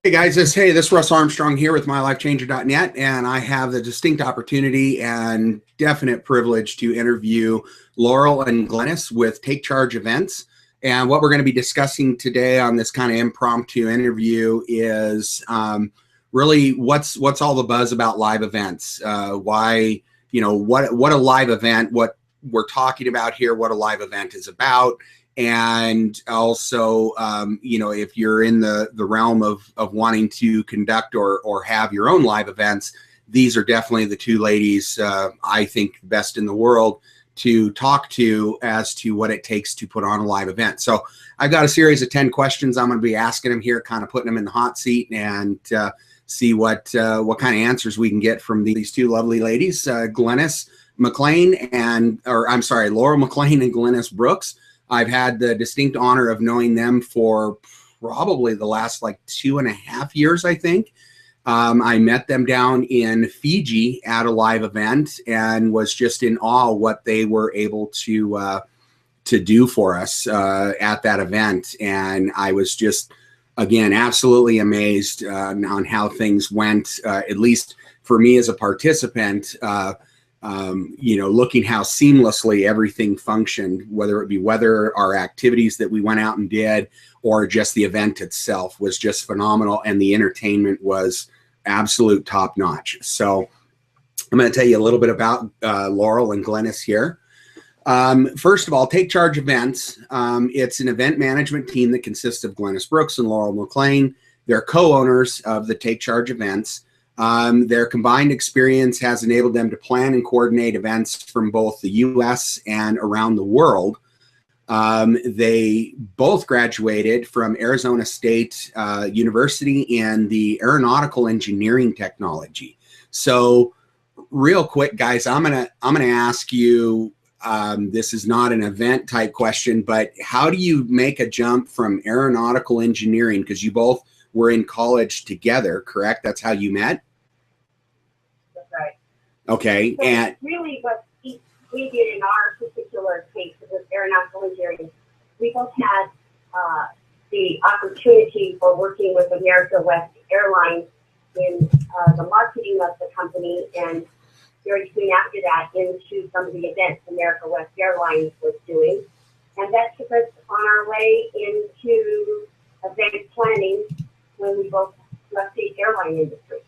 Hey guys, this is Russ Armstrong here with MyLifeChanger.net, and I have the distinct opportunity and definite privilege to interview Laurel and Glynis with Take Charge Events. And what we're going to be discussing today on this kind of impromptu interview is really what's all the buzz about live events. Why, what a live event, what we're talking about here, what a live event is about. And also, if you're in the realm of wanting to conduct or have your own live events, these are definitely the two ladies I think best in the world to talk to as to what it takes to put on a live event. So I've got a series of 10 questions I'm going to be asking them here, kind of putting them in the hot seat and see what kind of answers we can get from these two lovely ladies, Laurel McLane and Glynis Brooks. I've had the distinct honor of knowing them for probably the last 2.5 years, I think. I met them down in Fiji at a live event and was just in awe what they were able to do for us at that event. And I was just, again, absolutely amazed on how things went, at least for me as a participant. Looking how seamlessly everything functioned, whether it be our activities that we went out and did, or just the event itself was just phenomenal. And the entertainment was absolute top notch. So I'm going to tell you a little bit about Laurel and Glynis here. First of all, Take Charge Events. It's an event management team that consists of Glynis Brooks and Laurel McLane. They're co-owners of the Take Charge Events. Their combined experience has enabled them to plan and coordinate events from both the U.S. and around the world. They both graduated from Arizona State University in the aeronautical engineering technology. So real quick, guys, I'm gonna ask you, this is not an event type question, but how do you make a jump from aeronautical engineering? Because you both were in college together, correct? That's how you met? Right. Okay. So and really what we did in our particular case with aeronautical engineering, we both had the opportunity for working with America West Airlines in the marketing of the company, and very soon after that into some of the events America West Airlines was doing. And that took us on our way into event planning when we both left the airline industry.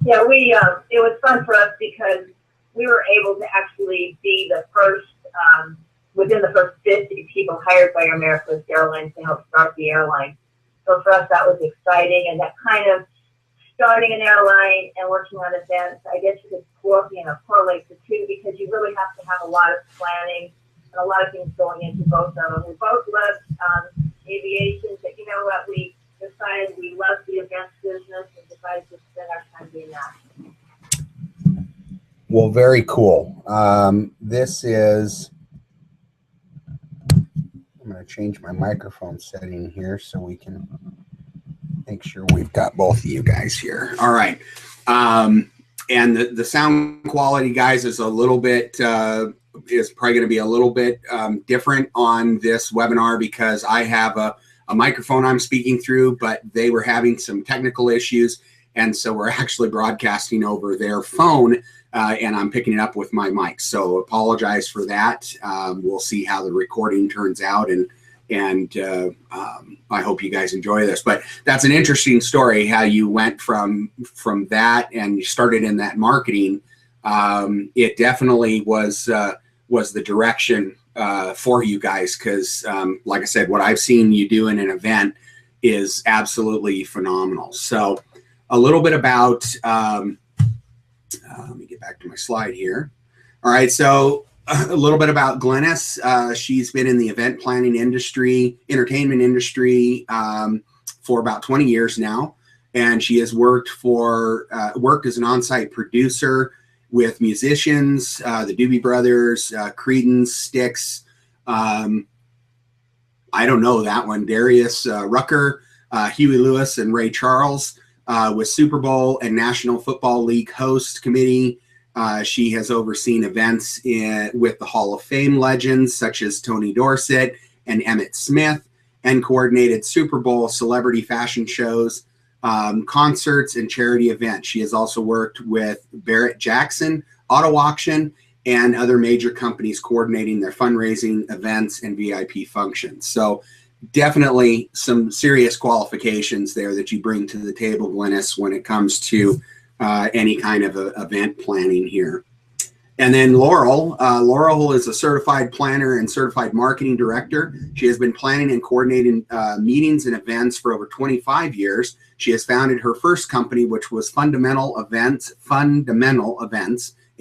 Yeah, it was fun for us because we were able to actually be the first, within the first 50 people hired by American Airlines to help start the airline. So for us, that was exciting, and that kind of starting an airline and working on events, I guess you could correlate the two, because you really have to have a lot of planning and a lot of things going into both of them. We both loved aviation, but you know what, we decided we loved the events business and decided to spend our time doing that. well, very cool. This is, I'm going to change my microphone setting here so we can make sure we've got both of you guys here. All right. And the sound quality, guys, is a little bit, is probably going to be a little bit different on this webinar because I have a microphone I'm speaking through, but they were having some technical issues. And so we're actually broadcasting over their phone and I'm picking it up with my mic. So apologize for that. We'll see how the recording turns out. And I hope you guys enjoy this, but that's an interesting story, how you went from that and you started in that marketing. It definitely was the direction for you guys, because like I said, what I've seen you do in an event is absolutely phenomenal. So a little bit about, let me get back to my slide here. All right, so a little bit about Glynis. She's been in the event planning industry, entertainment industry for about 20 years now. And she has worked as an on-site producer with musicians, the Doobie Brothers, Creedence, Styx, I don't know that one, Darius Rucker, Huey Lewis, and Ray Charles, with Super Bowl and National Football League host committee. She has overseen events with the Hall of Fame legends such as Tony Dorsett and Emmitt Smith, and coordinated Super Bowl celebrity fashion shows concerts, and charity events. She has also worked with Barrett Jackson, Auto Auction, and other major companies coordinating their fundraising events and VIP functions. So definitely some serious qualifications there that you bring to the table, Glynis, when it comes to any kind of event planning here. And then Laurel. Laurel is a certified planner and certified marketing director. She has been planning and coordinating meetings and events for over 25 years. She has founded her first company, which was Fundamental Events in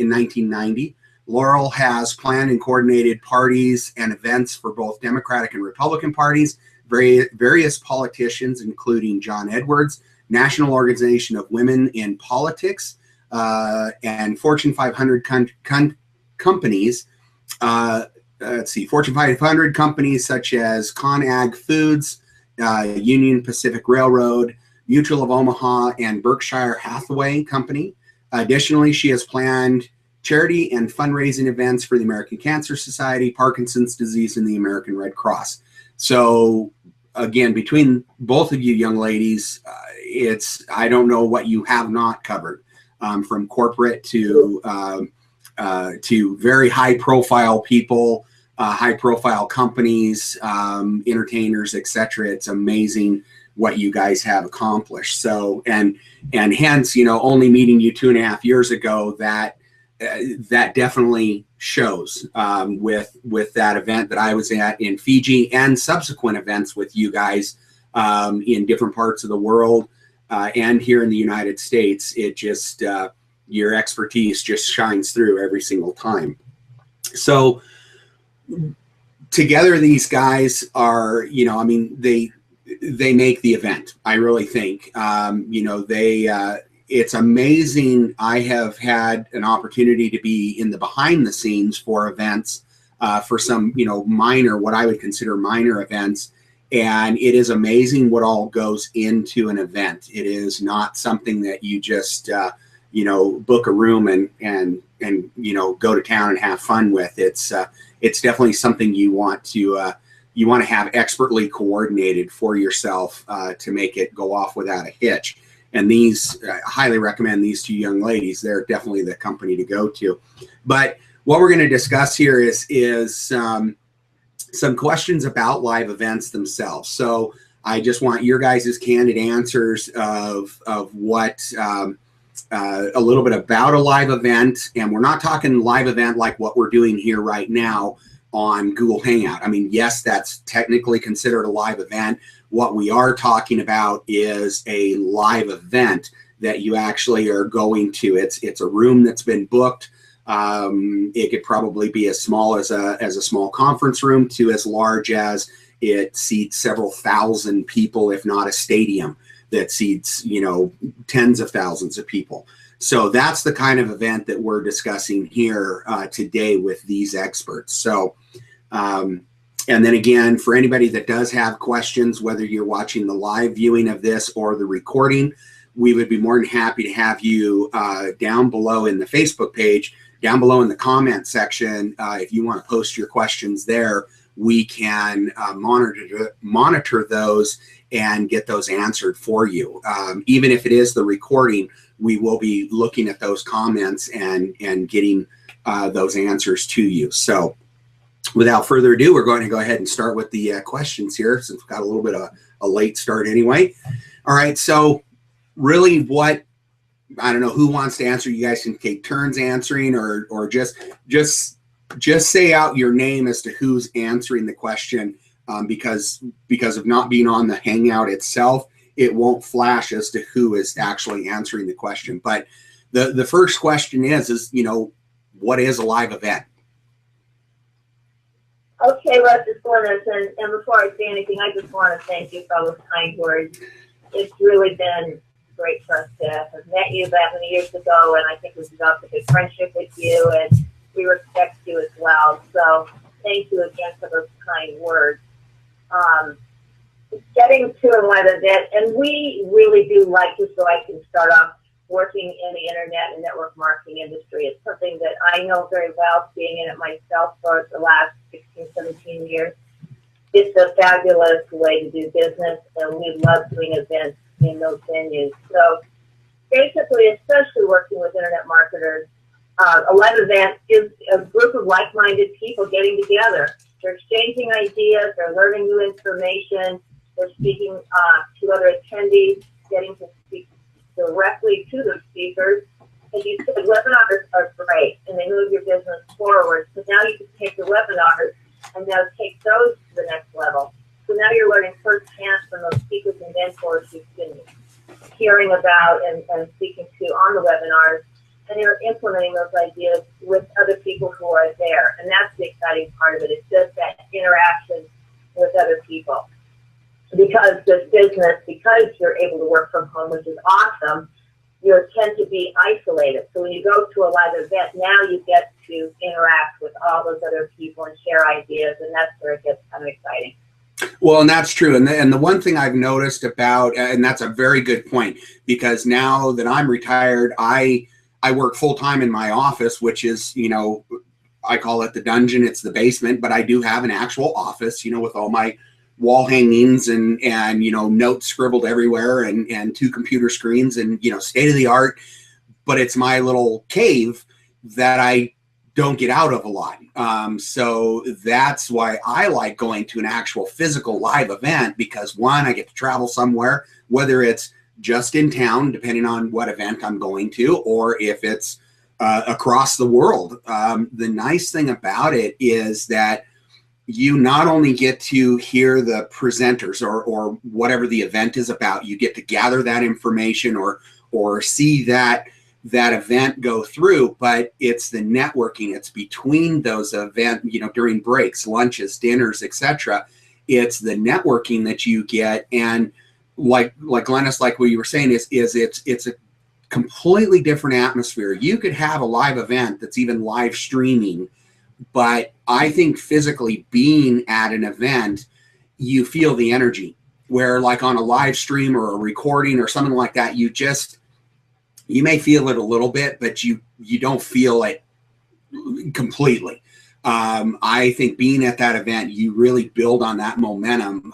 1990. Laurel has planned and coordinated parties and events for both Democratic and Republican parties, various politicians, including John Edwards, National Organization of Women in Politics, and Fortune 500 companies. Fortune 500 companies such as ConAg Foods, Union Pacific Railroad, Mutual of Omaha, and Berkshire Hathaway Company. Additionally, she has planned charity and fundraising events for the American Cancer Society, Parkinson's disease, and the American Red Cross. So again, between both of you young ladies, I don't know what you have not covered, from corporate to very high profile people, high profile companies, entertainers, etc. It's amazing what you guys have accomplished. So, and hence, only meeting you 2.5 years ago, that definitely shows with that event that I was at in Fiji and subsequent events with you guys in different parts of the world and here in the United States. It just, your expertise just shines through every single time. So together, these guys are, they make the event. I really think, it's amazing. I have had an opportunity to be in the behind the scenes for events, for some, what I would consider minor events. And it is amazing what all goes into an event. It is not something that you just, book a room and go to town and have fun with. It's definitely something you want to have expertly coordinated for yourself to make it go off without a hitch. And these, I highly recommend these two young ladies. They're definitely the company to go to. But what we're going to discuss here is some questions about live events themselves. So I just want your guys' candid answers of what a little bit about a live event. And we're not talking live event like what we're doing here right now on Google Hangout. I mean, yes, that's technically considered a live event. What we are talking about is a live event that you actually are going to. It's a room that's been booked. It could probably be as small as a small conference room to as large as it seats several thousand people, if not a stadium that seats, tens of thousands of people. So that's the kind of event that we're discussing here today with these experts. So, and then again, for anybody that does have questions, whether you're watching the live viewing of this or the recording, we would be more than happy to have you down below in the Facebook page, down below in the comment section. If you want to post your questions there, we can monitor those and get those answered for you. Even if it is the recording, we will be looking at those comments and getting those answers to you. So without further ado, we're going to go ahead and start with the questions here, since we've got a little bit of a late start anyway. All right, so really I don't know who wants to answer. You guys can take turns answering, or just say out your name as to who's answering the question, because of not being on the Hangout itself, it won't flash as to who is actually answering the question. But the first question is what is a live event? Okay, Russ, it's Glynis, and before I say anything, I just want to thank you for all those kind words. It's really been great for us to have met you that many years ago, and I think we've developed a good friendship with you, and we respect you as well. So thank you again for those kind words. Getting to a live event, and we really do like to, so I can start off working in the internet and network marketing industry. It's something that I know very well, being in it myself for the last 16, 17 years. It's a fabulous way to do business, and we love doing events in those venues. So basically, especially working with internet marketers, a live event is a group of like-minded people getting together. They're exchanging ideas, they're learning new information, they're speaking to other attendees, getting to speak directly to the speakers. As you said, webinars are great, and they move your business forward. So now you can take the webinars and now take those to the next level. So now you're learning firsthand from those speakers and mentors you've been hearing about and speaking to on the webinars, and you're implementing those ideas with other people who are there. And that's the exciting part of it. It's just that interaction with other people. Because this business, because you're able to work from home, which is awesome, you tend to be isolated. So when you go to a live event, now you get to interact with all those other people and share ideas, and that's where it gets kind of exciting. Well, and that's true. And the one thing I've noticed about, and that's a very good point, because now that I'm retired, I work full time in my office, which is, you know, I call it the dungeon. It's the basement, but I do have an actual office, you know, with all my wall hangings and you know, notes scribbled everywhere and 2 computer screens and, you know, state of the art. But it's my little cave that I don't get out of a lot. So that's why I like going to an actual physical live event, because one, I get to travel somewhere, whether it's just in town, depending on what event I'm going to, or if it's across the world. The nice thing about it is that you not only get to hear the presenters or whatever the event is about, you get to gather that information or see that event go through, but it's the networking. It's between those events, you know, during breaks, lunches, dinners, etc. It's the networking that you get. And like Glynis, like what you were saying, is it's a completely different atmosphere. You could have a live event that's even live streaming, but I think physically being at an event, you feel the energy, where like on a live stream or a recording or something like that, you may feel it a little bit, but you don't feel it completely. I think being at that event, you really build on that momentum.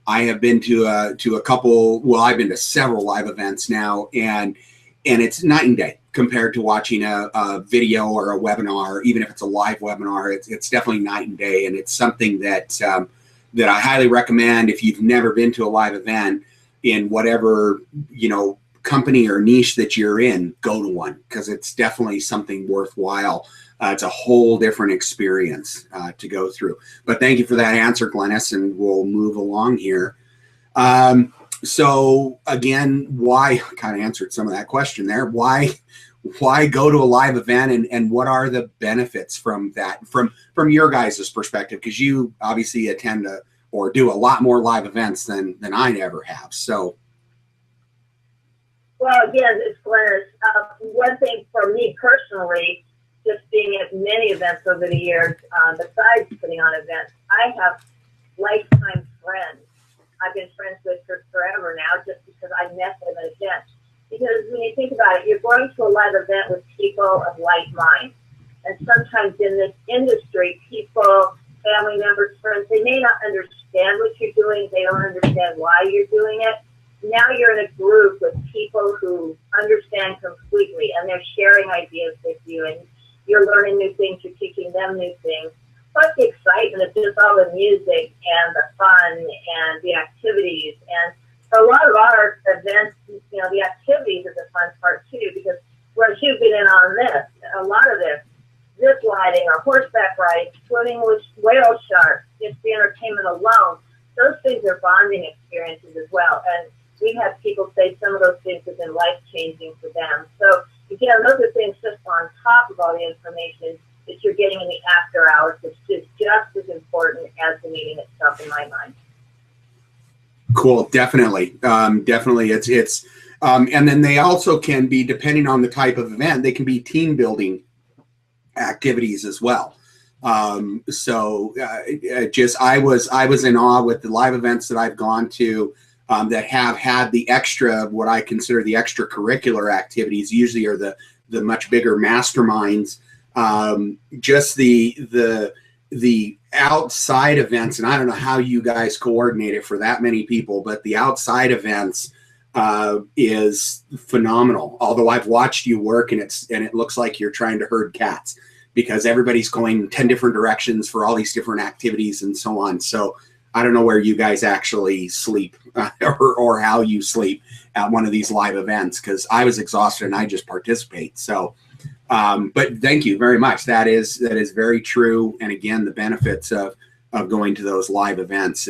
I have been to a couple, well, I've been to several live events now, and it's night and day compared to watching a video or a webinar. Even if it's a live webinar, it's definitely night and day. And it's something that that I highly recommend. If you've never been to a live event in whatever, you know, company or niche that you're in, go to one, because it's definitely something worthwhile. It's a whole different experience to go through. But thank you for that answer, Glynis, and we'll move along here. So again, why, kind of answered some of that question there. Why go to a live event, and what are the benefits from that, from your guys' perspective? Because you obviously attend or do a lot more live events than I ever have. So. Well, again, it's Glynis. One thing for me personally, just being at many events over the years, besides putting on events, I have lifetime friends. I've been friends with for forever now, just because I met them at events. Because when you think about it, you're going to a live event with people of like mind. And sometimes in this industry, people, family members, friends, they may not understand what you're doing. They don't understand why you're doing it. Now you're in a group with people who understand completely, and they're sharing ideas with you, and you're learning new things, you're teaching them new things. Plus the excitement of just all the music and the fun and the activities. And for a lot of our events, you know, the activities is the fun part too, because whereas you've been in on this, a lot of this, zip lining or horseback riding, swimming with whale sharks, just the entertainment alone, those things are bonding experiences as well. And we've had people say some of those things have been life-changing for them. So again, those are things just on top of all the information that you're getting in the after hours, which is just as important as the meeting itself in my mind. Cool, definitely, definitely. It's and then they also can be, depending on the type of event, they can be team building activities as well. So just I was in awe with the live events that I've gone to that have had the extra, what I consider the extracurricular activities. Usually are the much bigger masterminds. Just the outside events, and I don't know how you guys coordinate it for that many people, but the outside events is phenomenal. Although I've watched you work, and it looks like you're trying to herd cats, because everybody's going 10 different directions for all these different activities and so on. So I don't know where you guys actually sleep or how you sleep at one of these live events, because I was exhausted and I just participate. So, but thank you very much. That is very true. And again, the benefits of going to those live events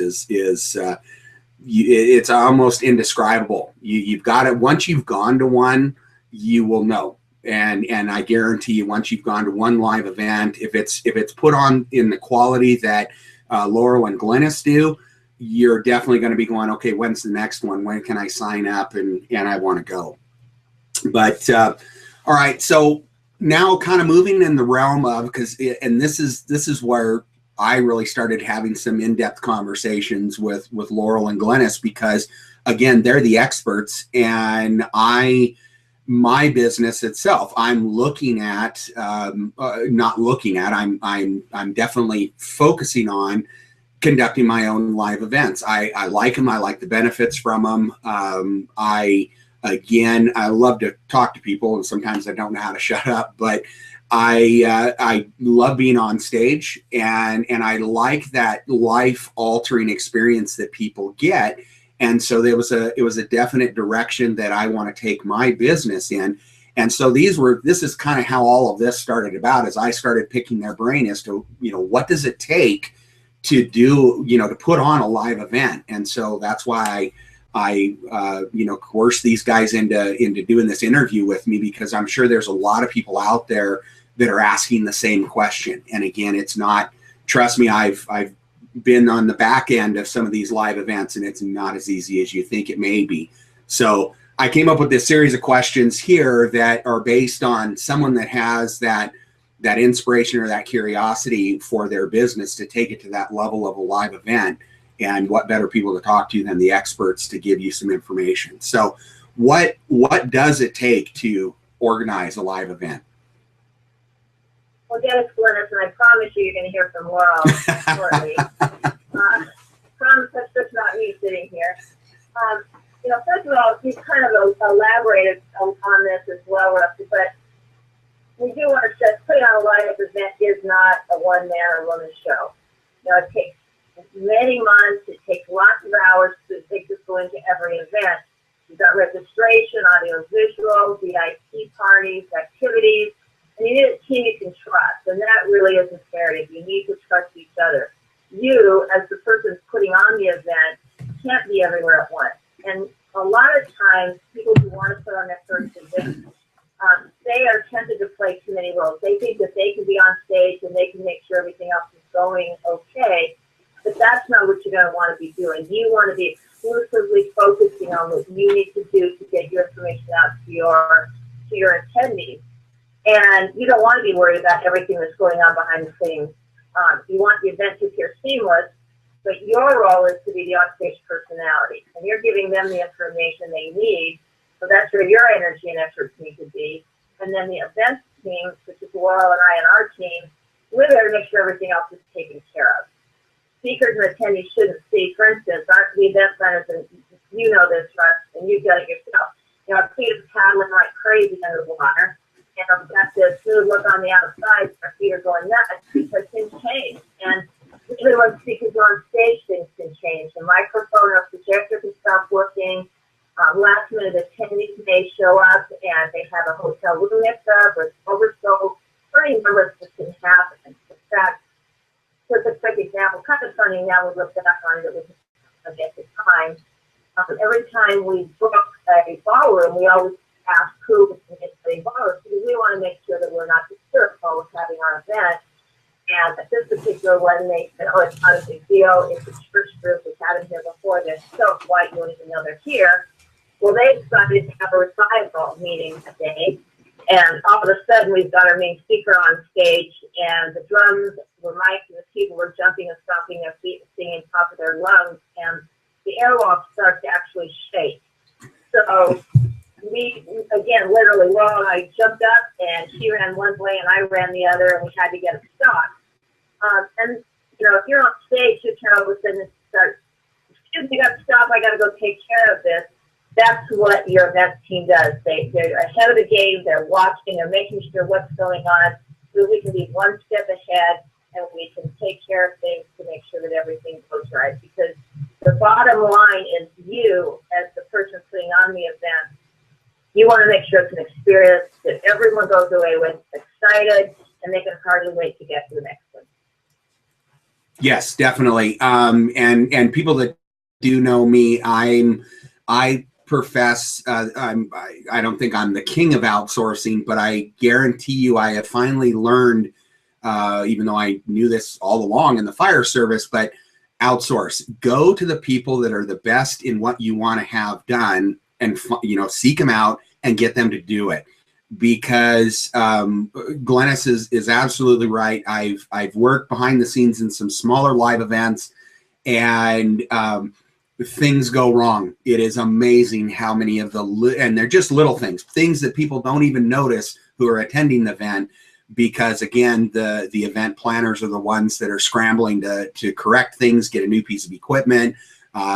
it's almost indescribable. You've got it. Once you've gone to one, you will know. And I guarantee you, once you've gone to one live event, if it's put on in the quality that Laurel and Glynis do, you're definitely going to be going, okay, when's the next one? When can I sign up? And I want to go. But all right, so now kind of moving in the realm of, and this is where I really started having some in-depth conversations with Laurel and Glynis, because again, they're the experts, and my business itself, I'm looking at, not looking at, I'm definitely focusing on conducting my own live events. I like them. I like the benefits from them. I love to talk to people, and sometimes I don't know how to shut up, but I love being on stage, and I like that life-altering experience that people get. And so it was a definite direction that I want to take my business in. And so this is kind of how all of this started about, as I started picking their brain as to, what does it take to do, to put on a live event. And so that's why I coerced these guys into doing this interview with me, because I'm sure there's a lot of people out there that are asking the same question. And again, it's not, trust me, I've been on the back end of some of these live events, and it's not as easy as you think it may be. So I came up with this series of questions here that are based on someone that has that inspiration or that curiosity for their business to take it to that level of a live event. And what better people to talk to than the experts to give you some information. So what does it take to organize a live event? Well, Dennis Glynis, and I promise you, you're going to hear from Laurel shortly. Promise that's just not me sitting here. First of all, you kind of elaborated on this as well, Rusty, but we do want to stress, putting on a live event is not a one-man or woman show. It takes many months, it takes lots of hours to go into every event. You've got registration, audio visual, VIP parties, activities. And you need a team you can trust, and that really is imperative. You need to trust each other. You, as the person putting on the event, can't be everywhere at once. And a lot of times, people who want to put on their first event, they are tempted to play too many roles. They think that they can be on stage and they can make sure everything else is going okay, but that's not what you're going to want to be doing. You want to be exclusively focusing on what you need to do to get your information out to your attendees. And you don't want to be worried about everything that's going on behind the scenes. You want the event to appear seamless, but your role is to be the on-stage personality. And you're giving them the information they need, so that's where your energy and efforts need to be. And then the events team, which is Laurel and I and our team, we're there to make sure everything else is taken care of. Speakers and attendees shouldn't see, for instance, the event planners, and you know this, Russ, and you've done it yourself. Our feet are paddling like crazy under the water. And I've got this smooth look on the outside, our feet are going nuts because things change. And even when speakers are on stage, things can change. The microphone or projector can stop working. Last minute attendees may show up and they have a hotel room mix up or oversold, or any number of things can happen. In fact, just a quick example, kind of funny now we look back on it, it was at the time. Every time we book a ballroom, we always ask who was going to get the ballroom, because we want to make sure that we're not hysterical with having our event. And at this particular one, they said, oh, it's not a big deal. It's a church group. We've had them here before. They're so quiet, you don't even know they're here. Well, they decided to have a recital meeting today. And all of a sudden, we've got our main speaker on stage, and the drums were mic'd, and the people were jumping and stomping their feet and singing top of their lungs. And the airwalk started to actually shake. So we, again, literally, Laurel and I jumped up, and she ran one way, and I ran the other, and we had to get it stopped. And, you know, if you're on stage, you can all of a sudden start, excuse me, got to stop, I got to go take care of this. that's what your events team does. They're ahead of the game. They're watching. They're making sure what's going on, so we can be one step ahead and we can take care of things to make sure that everything goes right. Because the bottom line is, you, as the person putting on the event, you want to make sure it's an experience that everyone goes away with excited, and they can hardly wait to get to the next one. Yes, definitely. And people that do know me, I profess, I don't think I'm the king of outsourcing, but I guarantee you I have finally learned, even though I knew this all along in the fire service, but outsource. Go to the people that are the best in what you want to have done, and seek them out and get them to do it. Because Glynis is absolutely right. I've worked behind the scenes in some smaller live events, and things go wrong. It is amazing how many of and they're just little things that people don't even notice who are attending the event, because again, the event planners are the ones that are scrambling to correct things, get a new piece of equipment,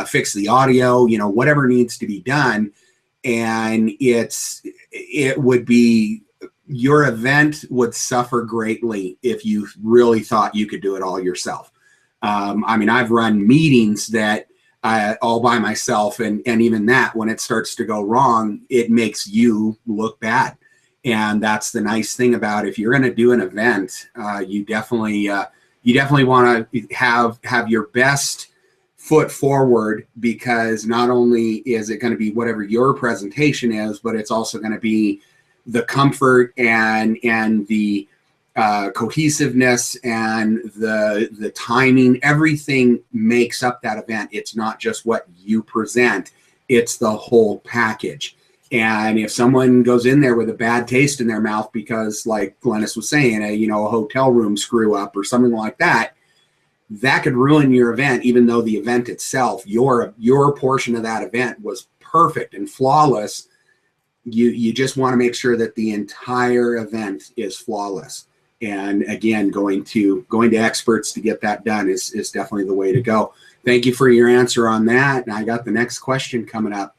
fix the audio, whatever needs to be done. And your event would suffer greatly if you really thought you could do it all yourself. I mean, I've run meetings that all by myself, and even that, when it starts to go wrong, it makes you look bad. And that's the nice thing about, if you're going to do an event, you definitely want to have your best foot forward, because not only is it going to be whatever your presentation is, but it's also going to be the comfort and the cohesiveness and the timing. Everything makes up that event. It's not just what you present, it's the whole package. And if someone goes in there with a bad taste in their mouth because, like Glynis was saying, a hotel room screw up or something like that, that could ruin your event, even though the event itself, your portion of that event was perfect and flawless. You just want to make sure that the entire event is flawless. And again, going to experts to get that done is definitely the way to go. Thank you for your answer on that. And I got the next question coming up.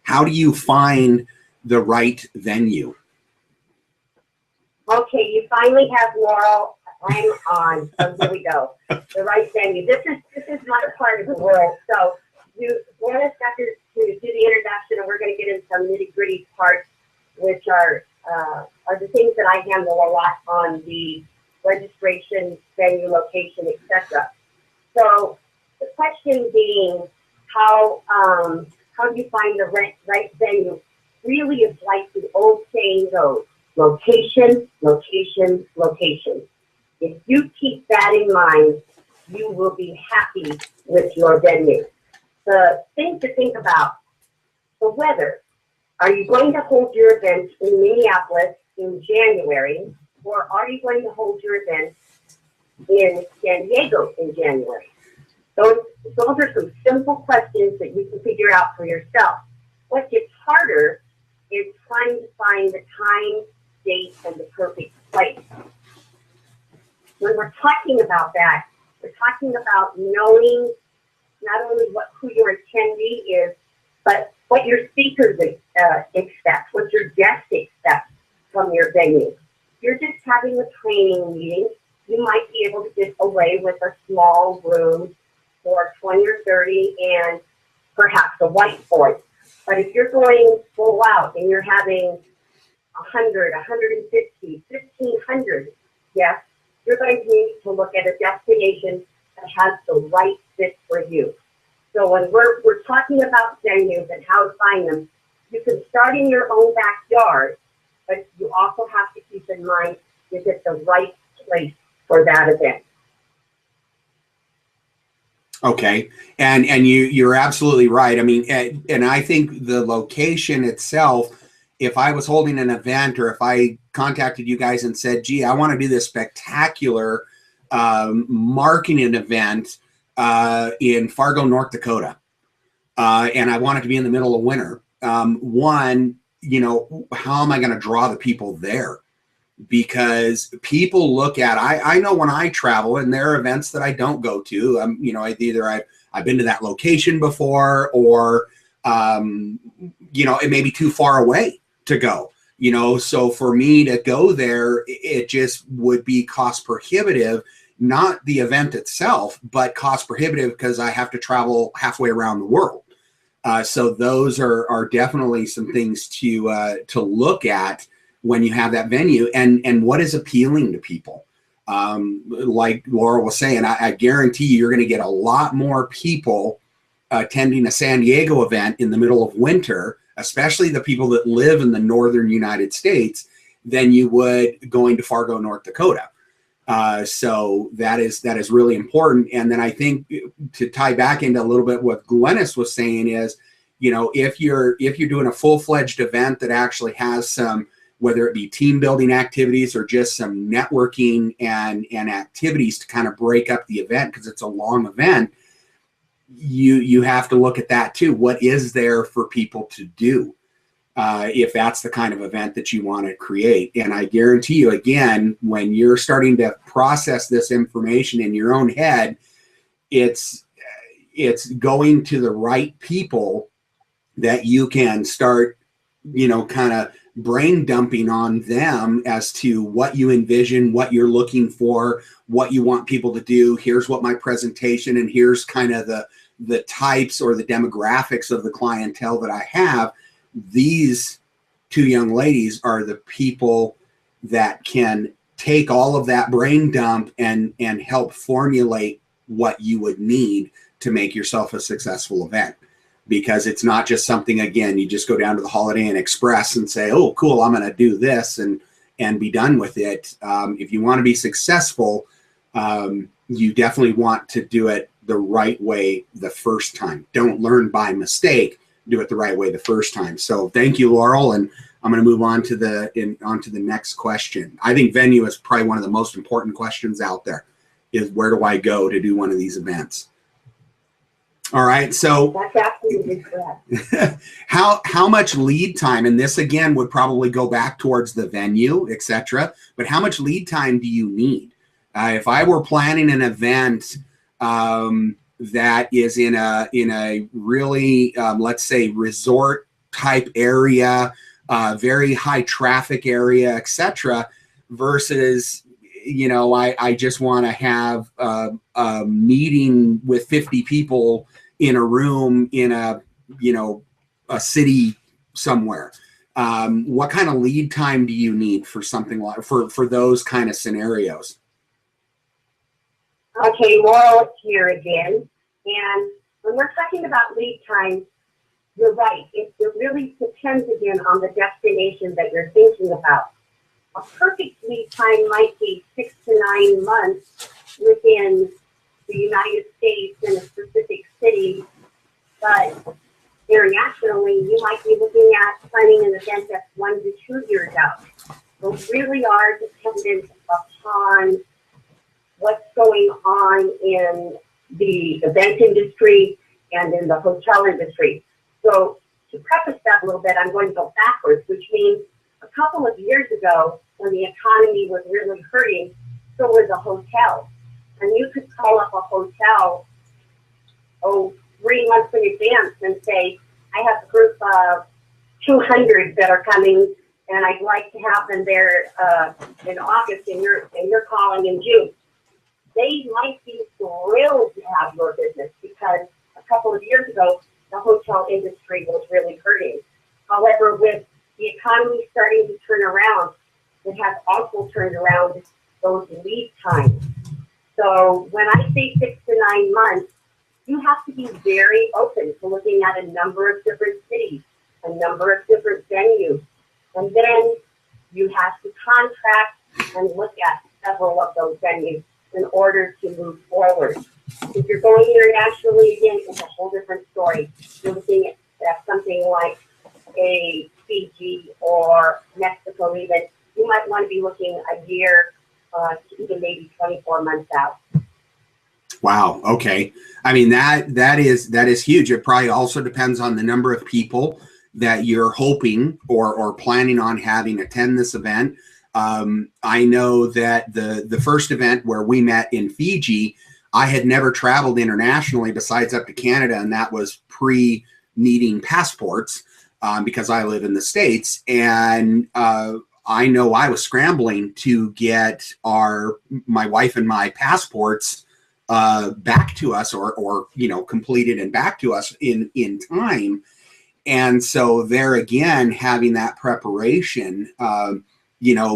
How do you find the right venue? Okay, you finally have Laurel. I'm on. So here we go. The right venue. This is my part of the world. So Glynis got to do the introduction, and we're going to get into some nitty-gritty parts, which are the things that I handle a lot on the registration, venue, location, etc. So the question being, how do you find the right venue? Really, is like the old saying goes: location, location, location. If you keep that in mind, you will be happy with your venue. The thing to think about: the weather. Are you going to hold your event in Minneapolis in January, or are you going to hold your event in San Diego in January? Those are some simple questions that you can figure out for yourself. What gets harder is trying to find the time, date, and the perfect place. When we're talking about that, we're talking about knowing not only who your attendee is, but what your speakers expect, what your guests expect from your venue. If you're just having a training meeting, you might be able to get away with a small room for 20 or 30 and perhaps a whiteboard. But if you're going full out and you're having 100, 150, 1,500 guests, you're going to need to look at a destination that has the right fit for you. So when we're talking about venues and how to find them, you can start in your own backyard, but you also have to keep in mind, is it the right place for that event? Okay, and you're absolutely right. I mean, and I think the location itself, if I was holding an event, or if I contacted you guys and said, gee, I want to do this spectacular marketing event in Fargo, North Dakota, and I want it to be in the middle of winter, one, how am I going to draw the people there? Because people look at, I know when I travel, and there are events that I don't go to, I've been to that location before, or You know, it may be too far away to go, you know, so for me to go there, it just would be cost prohibitive, not the event itself, but cost prohibitive because I have to travel halfway around the world. So those are definitely some things to look at when you have that venue, and what is appealing to people. Like Laura was saying, I guarantee you're going to get a lot more people attending a San Diego event in the middle of winter, especially the people that live in the northern United States, than you would going to Fargo, North Dakota. So that is really important. And then I think to tie back into a little bit what Glynis was saying is, you know, if you're doing a full-fledged event that actually has some, whether it be team building activities or just some networking and activities to kind of break up the event because it's a long event, you have to look at that too. What is there for people to do? If that's the kind of event that you want to create. And I guarantee you, again, when you're starting to process this information in your own head, it's going to the right people that you can start, you know, kind of brain dumping on them as to what you envision, what you're looking for, what you want people to do. Here's what my presentation, and here's kind of the types or the demographics of the clientele that I have. These two young ladies are the people that can take all of that brain dump and help formulate what you would need to make yourself a successful event. Because it's not just something, again, you just go down to the Holiday Inn Express and say, oh, cool, I'm going to do this and be done with it. If you want to be successful, you definitely want to do it the right way the first time. Don't learn by mistake. Do it the right way the first time. So thank you, Laurel, and I'm going to move on to the next question. I think venue is probably one of the most important questions out there. Is where do I go to do one of these events? All right, so that's absolutely correct. How much lead time, and this again would probably go back towards the venue, etc. But how much lead time do you need? If I were planning an event that is in a really let's say resort type area, very high traffic area, etc., versus, you know, I just want to have a meeting with 50 people in a room in a, you know, a city somewhere. What kind of lead time do you need for something like for those kind of scenarios? Okay, Laurel here again. And when we're talking about lead time, you're right. It really depends again on the destination that you're thinking about. A perfect lead time might be 6 to 9 months within the United States in a specific city, but internationally, you might be looking at planning an event that's 1 to 2 years out. Those really are dependent upon what's going on in the event industry and in the hotel industry. So to preface that a little bit, I'm going to go backwards, which means a couple of years ago, when the economy was really hurting, so was a hotel. And you could call up a hotel, 3 months in advance and say, I have a group of 200 that are coming, and I'd like to have them there in August, and you're calling in June. They might be thrilled to have your business because a couple of years ago, the hotel industry was really hurting. However, with the economy starting to turn around, it has also turned around those lead times. So when I say 6 to 9 months, you have to be very open to looking at a number of different cities, a number of different venues, and then you have to contract and look at several of those venues in order to move forward. If you're going internationally, again, it's a whole different story. You're looking at something like a Fiji or Mexico even. You might want to be looking a year to even maybe 24 months out. Wow. Okay. I mean, that is huge. It probably also depends on the number of people that you're hoping or planning on having attend this event. I know that the first event where we met in Fiji, I had never traveled internationally besides up to Canada, and that was pre needing passports because I live in the States, and I know I was scrambling to get my wife and my passports back to us, or completed and back to us in time. And so there again, having that preparation,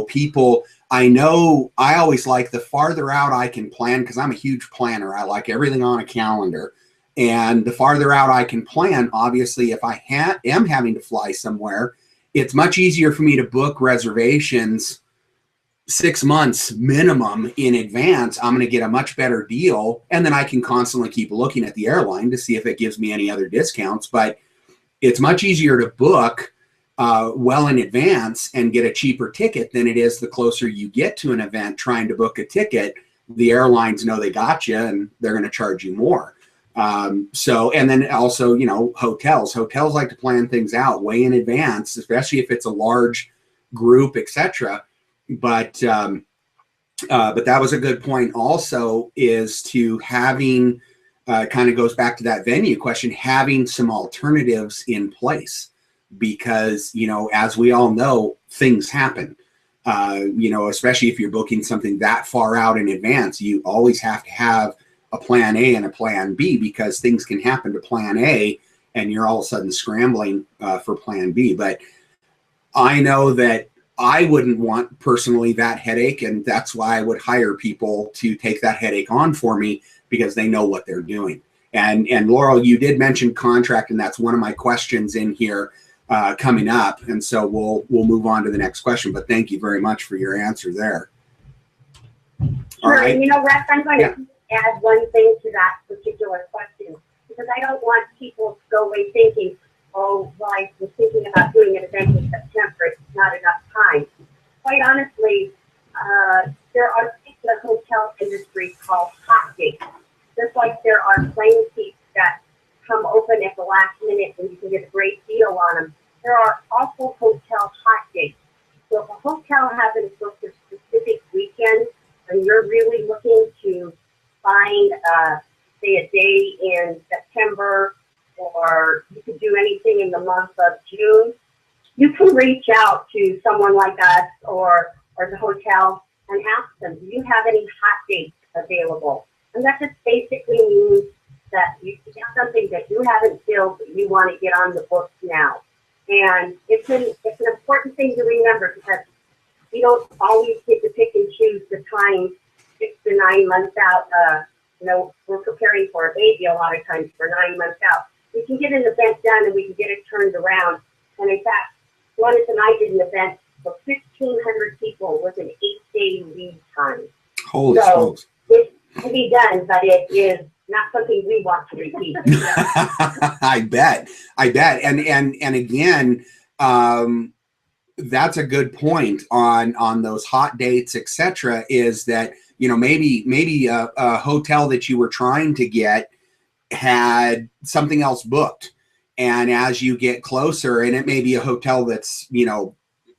people, I know I always like the farther out I can plan, because I'm a huge planner. I like everything on a calendar. And the farther out I can plan, obviously, if I am having to fly somewhere, it's much easier for me to book reservations 6 months minimum in advance. I'm going to get a much better deal. And then I can constantly keep looking at the airline to see if it gives me any other discounts. But it's much easier to book well in advance and get a cheaper ticket than it is the closer you get to an event trying to book a ticket. The airlines know they got you and they're going to charge you more. And then also, hotels like to plan things out way in advance, especially if it's a large group, etc. But that was a good point also, is to having, kind of goes back to that venue question, having some alternatives in place, because, as we all know, things happen, especially if you're booking something that far out in advance. You always have to have a plan A and a plan B, because things can happen to plan A and you're all of a sudden scrambling for plan B. But I know that I wouldn't want personally that headache, and that's why I would hire people to take that headache on for me, because they know what they're doing. And Laurel, you did mention contract, and that's one of my questions in here coming up. And so we'll move on to the next question, but thank you very much for your answer there. Sure. Right. And Rex, I'm going to add one thing to that particular question, because I don't want people to go away thinking, oh, well, I was thinking about doing an event in September, it's not enough time. Quite honestly, there are things in the hotel industry called hot dates. Just like there are plane seats that come open at the last minute and you can get a great deal on them, there are also hotel hot dates. So if a hotel happens to book a specific weekend and you're really looking to find, say, a day in September, or you could do anything in the month of June, you can reach out to someone like us or the hotel and ask them, do you have any hot dates available? And that just basically means that you have something that you haven't filled, but you want to get on the books now. And it's an important thing to remember, because we don't always get to pick and choose the time 6 to 9 months out. We're preparing for a baby a lot of times for 9 months out. We can get an event done and we can get it turned around. And in fact, Glynis and I did an event for 1,500 people with an 8-day lead time. Holy smokes. It can be done, but it is not something we want to repeat. I bet. And again, that's a good point on those hot dates, etc. Is that, maybe a hotel that you were trying to get had something else booked. And as you get closer, and it may be a hotel that's,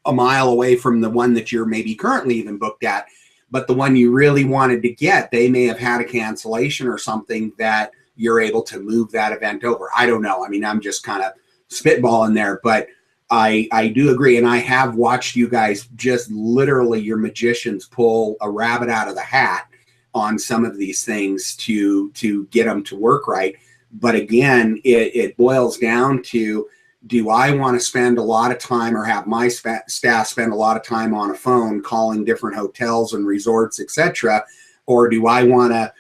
a mile away from the one that you're maybe currently even booked at, but the one you really wanted to get, they may have had a cancellation or something that you're able to move that event over. I don't know. I mean, I'm just kind of spitballing there, but I do agree. And I have watched you guys just literally, your magicians, pull a rabbit out of the hat on some of these things to get them to work right. But again, it boils down to, do I want to spend a lot of time, or have my staff spend a lot of time on a phone calling different hotels and resorts, etc.? Or do I want to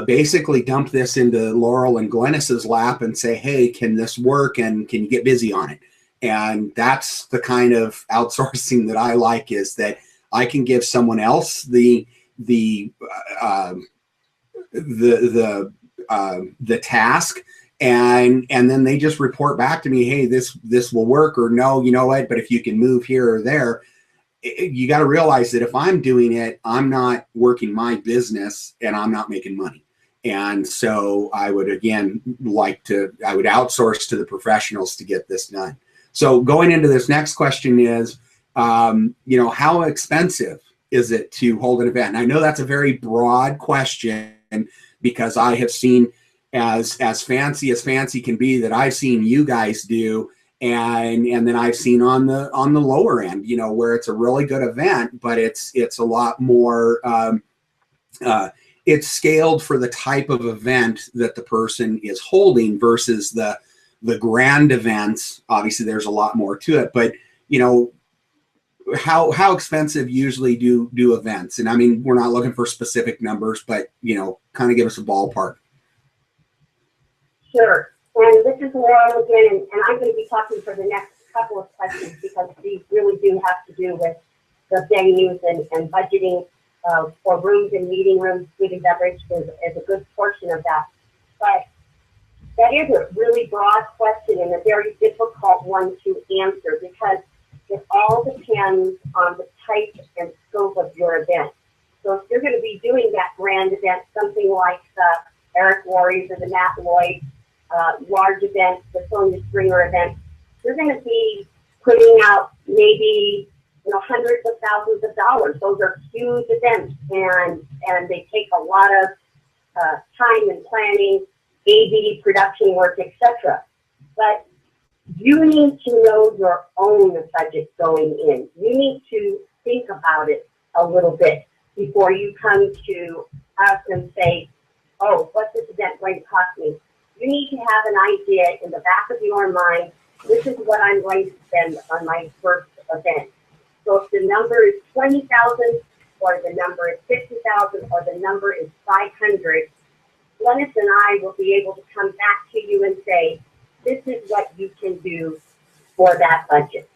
basically dump this into Laurel and Glynis's lap and say, hey, can this work, and can you get busy on it? And that's the kind of outsourcing that I like, is that I can give someone else the task, and then they just report back to me, hey, this will work, or no, you know what, but if you can move here or there. You got to realize that if I'm doing it, I'm not working my business and I'm not making money. And so I would, again, I would outsource to the professionals to get this done. So going into this next question is, how expensive is it to hold an event? And I know that's a very broad question, because I have seen as fancy can be that I've seen you guys do. And then I've seen on the lower end, you know, where it's a really good event, but it's a lot more, it's scaled for the type of event that the person is holding versus the grand events. Obviously there's a lot more to it, but you know, how expensive usually do events? And I mean, we're not looking for specific numbers, but you know, kind of give us a ballpark. Sure. And this is Laurel again, and I'm going to be talking for the next couple of questions because these really do have to do with the venues and budgeting for rooms and meeting rooms. Food and beverage is a good portion of that. But that is a really broad question and a very difficult one to answer because it all depends on the type and scope of your event. So if you're going to be doing that grand event, something like the Eric Warriors or the Matt Lloyd large events, the Sonia Stringer events, you're going to be putting out maybe hundreds of thousands of dollars. Those are huge events, and they take a lot of time and planning, AV production work, etc. But you need to know your own budget going in. You need to think about it a little bit before you come to us and say, oh, what's this event going to cost me? You need to have an idea in the back of your mind, this is what I'm going to spend on my first event. So if the number is 20,000 or the number is 50,000 or the number is 500, Glynis and I will be able to come back to you and say, this is what you can do for that budget.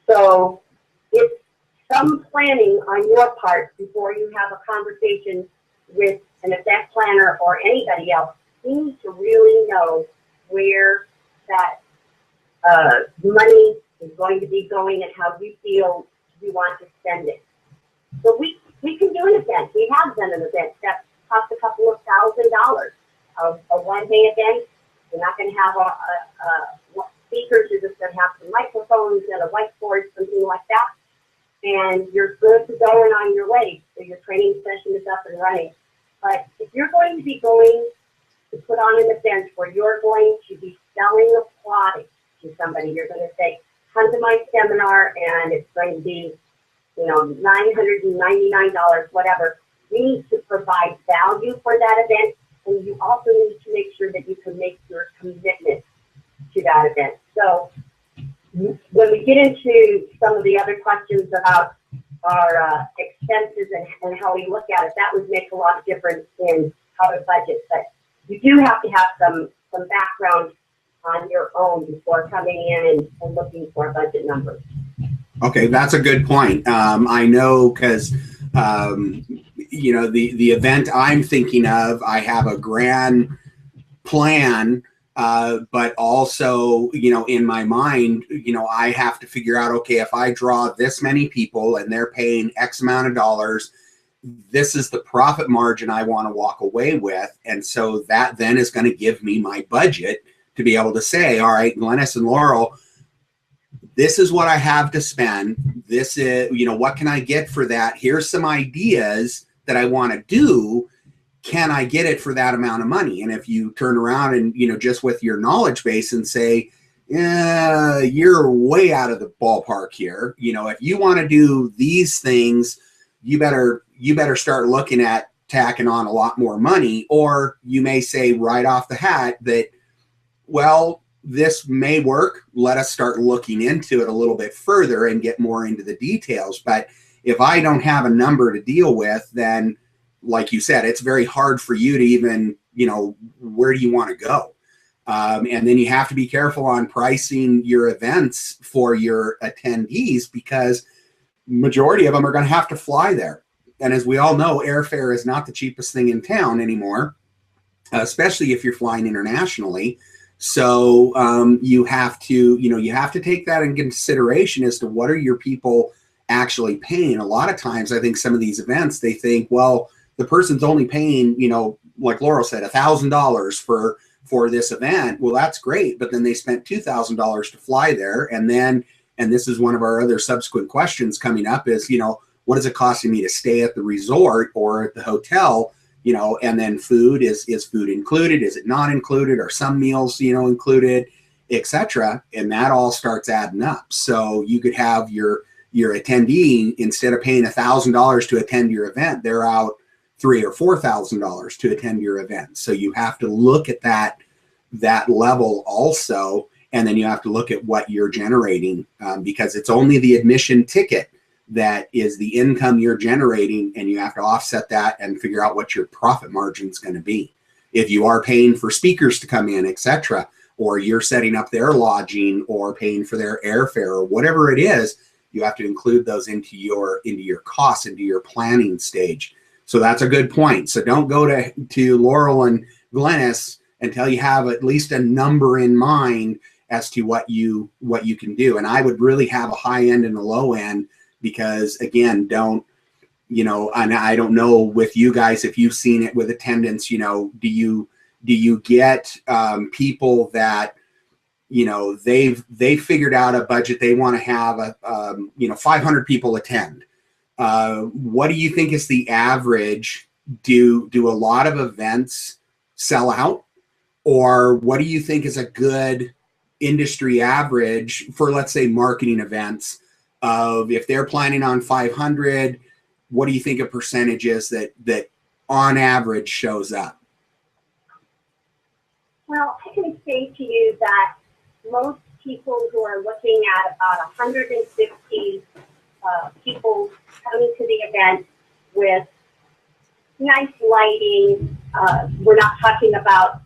So it's some planning on your part before you have a conversation with an event planner or anybody else. You need to really know where that money is going to be going and how you feel you want to spend it. So we can do an event. We have done an event that cost a couple of $1,000. A one-day event. You're not going to have speakers. You're just going to have some microphones and a whiteboard, something like that. And you're good to go and on your way. So your training session is up and running. But if you're going to be going to put on an event where you're going to be selling a product to somebody, you're going to say, come to my seminar and it's going to be, $999, whatever. You need to provide value for that event, and you also need to make sure that you can make your commitment to that event. So when we get into some of the other questions about our expenses and how we look at it, that would make a lot of difference in how to budget. But you do have to have some background on your own before coming in and looking for budget numbers. Okay, that's a good point. I know because the event I'm thinking of, I have a grand plan, but also, in my mind, I have to figure out, okay, if I draw this many people and they're paying X amount of dollars, this is the profit margin I want to walk away with. And so that then is going to give me my budget to be able to say, all right, Glynis and Laurel, this is what I have to spend. This is, what can I get for that? Here's some ideas that I want to do. Can I get it for that amount of money? And if you turn around and, just with your knowledge base and say, yeah, you're way out of the ballpark here. If you want to do these things, you better start looking at tacking on a lot more money. Or you may say right off the hat that, well, this may work. Let us start looking into it a little bit further and get more into the details. But if I don't have a number to deal with, then like you said, it's very hard for you to even, where do you want to go? And then you have to be careful on pricing your events for your attendees because majority of them are going to have to fly there. And as we all know, airfare is not the cheapest thing in town anymore, especially if you're flying internationally. So you have to take that in consideration as to what are your people actually paying. A lot of times, I think some of these events, they think, well, the person's only paying, like Laurel said, $1,000 for this event. Well, that's great. But then they spent $2,000 to fly there. And this is one of our other subsequent questions coming up is, what is it costing me to stay at the resort or at the hotel, you know, and then food, is food included? Is it not included? Are some meals, you know, included, etc.? And that all starts adding up. So you could have your attendee, instead of paying $1,000 to attend your event, they're out $3,000 or $4,000 to attend your event. So you have to look at that level also, and then you have to look at what you're generating, because it's only the admission ticket that is the income you're generating, and you have to offset that and figure out what your profit margin is going to be. If you are paying for speakers to come in, etc., or you're setting up their lodging or paying for their airfare or whatever it is, you have to include those into your costs, into your planning stage. So that's a good point. So don't go to Laurel and Glynis until you have at least a number in mind as to what you can do. And I would really have a high end and a low end, because again, don't, you know, and I don't know with you guys if you've seen it with attendance, you know, do you get people that, you know, they've figured out a budget, they want to have you know, 500 people attend. What do you think is the average? Do a lot of events sell out? Or what do you think is a good industry average for, let's say, marketing events, of if they're planning on 500, what do you think a percentage is that on average shows up? Well, I can say to you that most people who are looking at about 150 people coming to the event with nice lighting. We're not talking about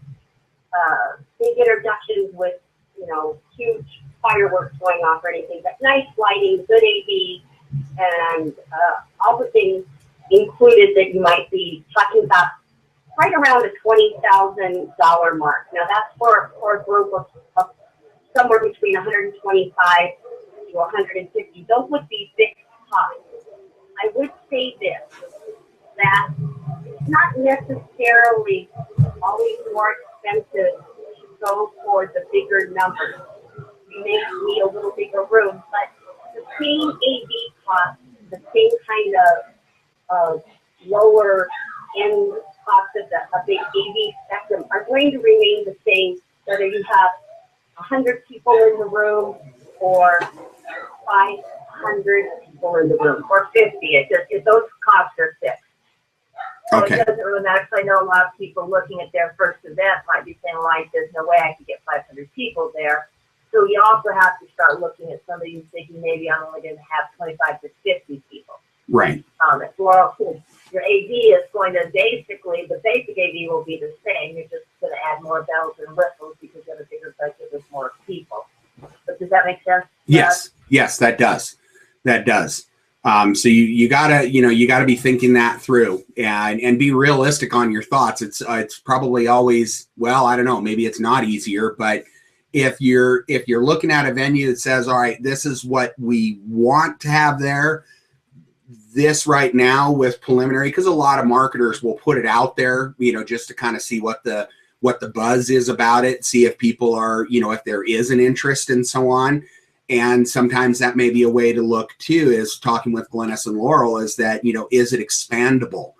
big introductions with, you know, huge fireworks going off or anything, but nice lighting, good AV, and all the things included that you might be talking about, right around the $20,000 mark. Now that's for a group of somewhere between 125 to 150. Those would be fixed costs. I would say this, that it's not necessarily always more expensive to go for the bigger numbers. You may need a little bigger room, but the same AV cost, the same kind of lower end cost of a big AV spectrum are going to remain the same, whether you have 100 people in the room or 500 people in the room or 50. Those costs are fixed. So Okay. it doesn't really matter, because I know a lot of people looking at their first event might be saying, like, there's no way I could get 500 people there. So you also have to start looking at somebody who's thinking, maybe I'm only going to have 25 to 50 people. Right. Well, your AV is going to basically, the basic AV will be the same. You're just going to add more bells and whistles because you have a bigger budget with more people. But does that make sense? Yes. Yes, that does. That does. So you gotta be thinking that through and be realistic on your thoughts. It's probably always, well, I don't know, maybe it's not easier, but if you're looking at a venue that says, all right, this is what we want to have there, this right now with preliminary, because a lot of marketers will put it out there, you know, just to kind of see what the buzz is about it, see if people are, you know, if there is an interest and so on. And sometimes that may be a way to look too, is talking with Glynis and Laurel, is that, you know, is it expandable?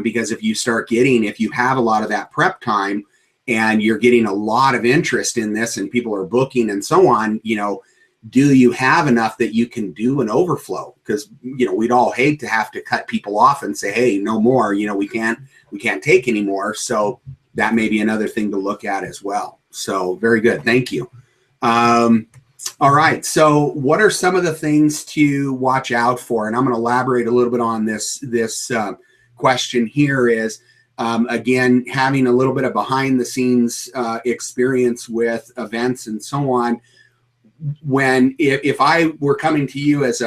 Because if you have a lot of that prep time and you're getting a lot of interest in this and people are booking and so on, you know, do you have enough that you can do an overflow? Because, you know, we'd all hate to have to cut people off and say, hey, no more, you know, we can't take anymore. So that may be another thing to look at as well. So very good. Thank you. All right. So what are some of the things to watch out for? And I'm going to elaborate a little bit on this question here is, again, having a little bit of behind the scenes experience with events and so on. If I were coming to you as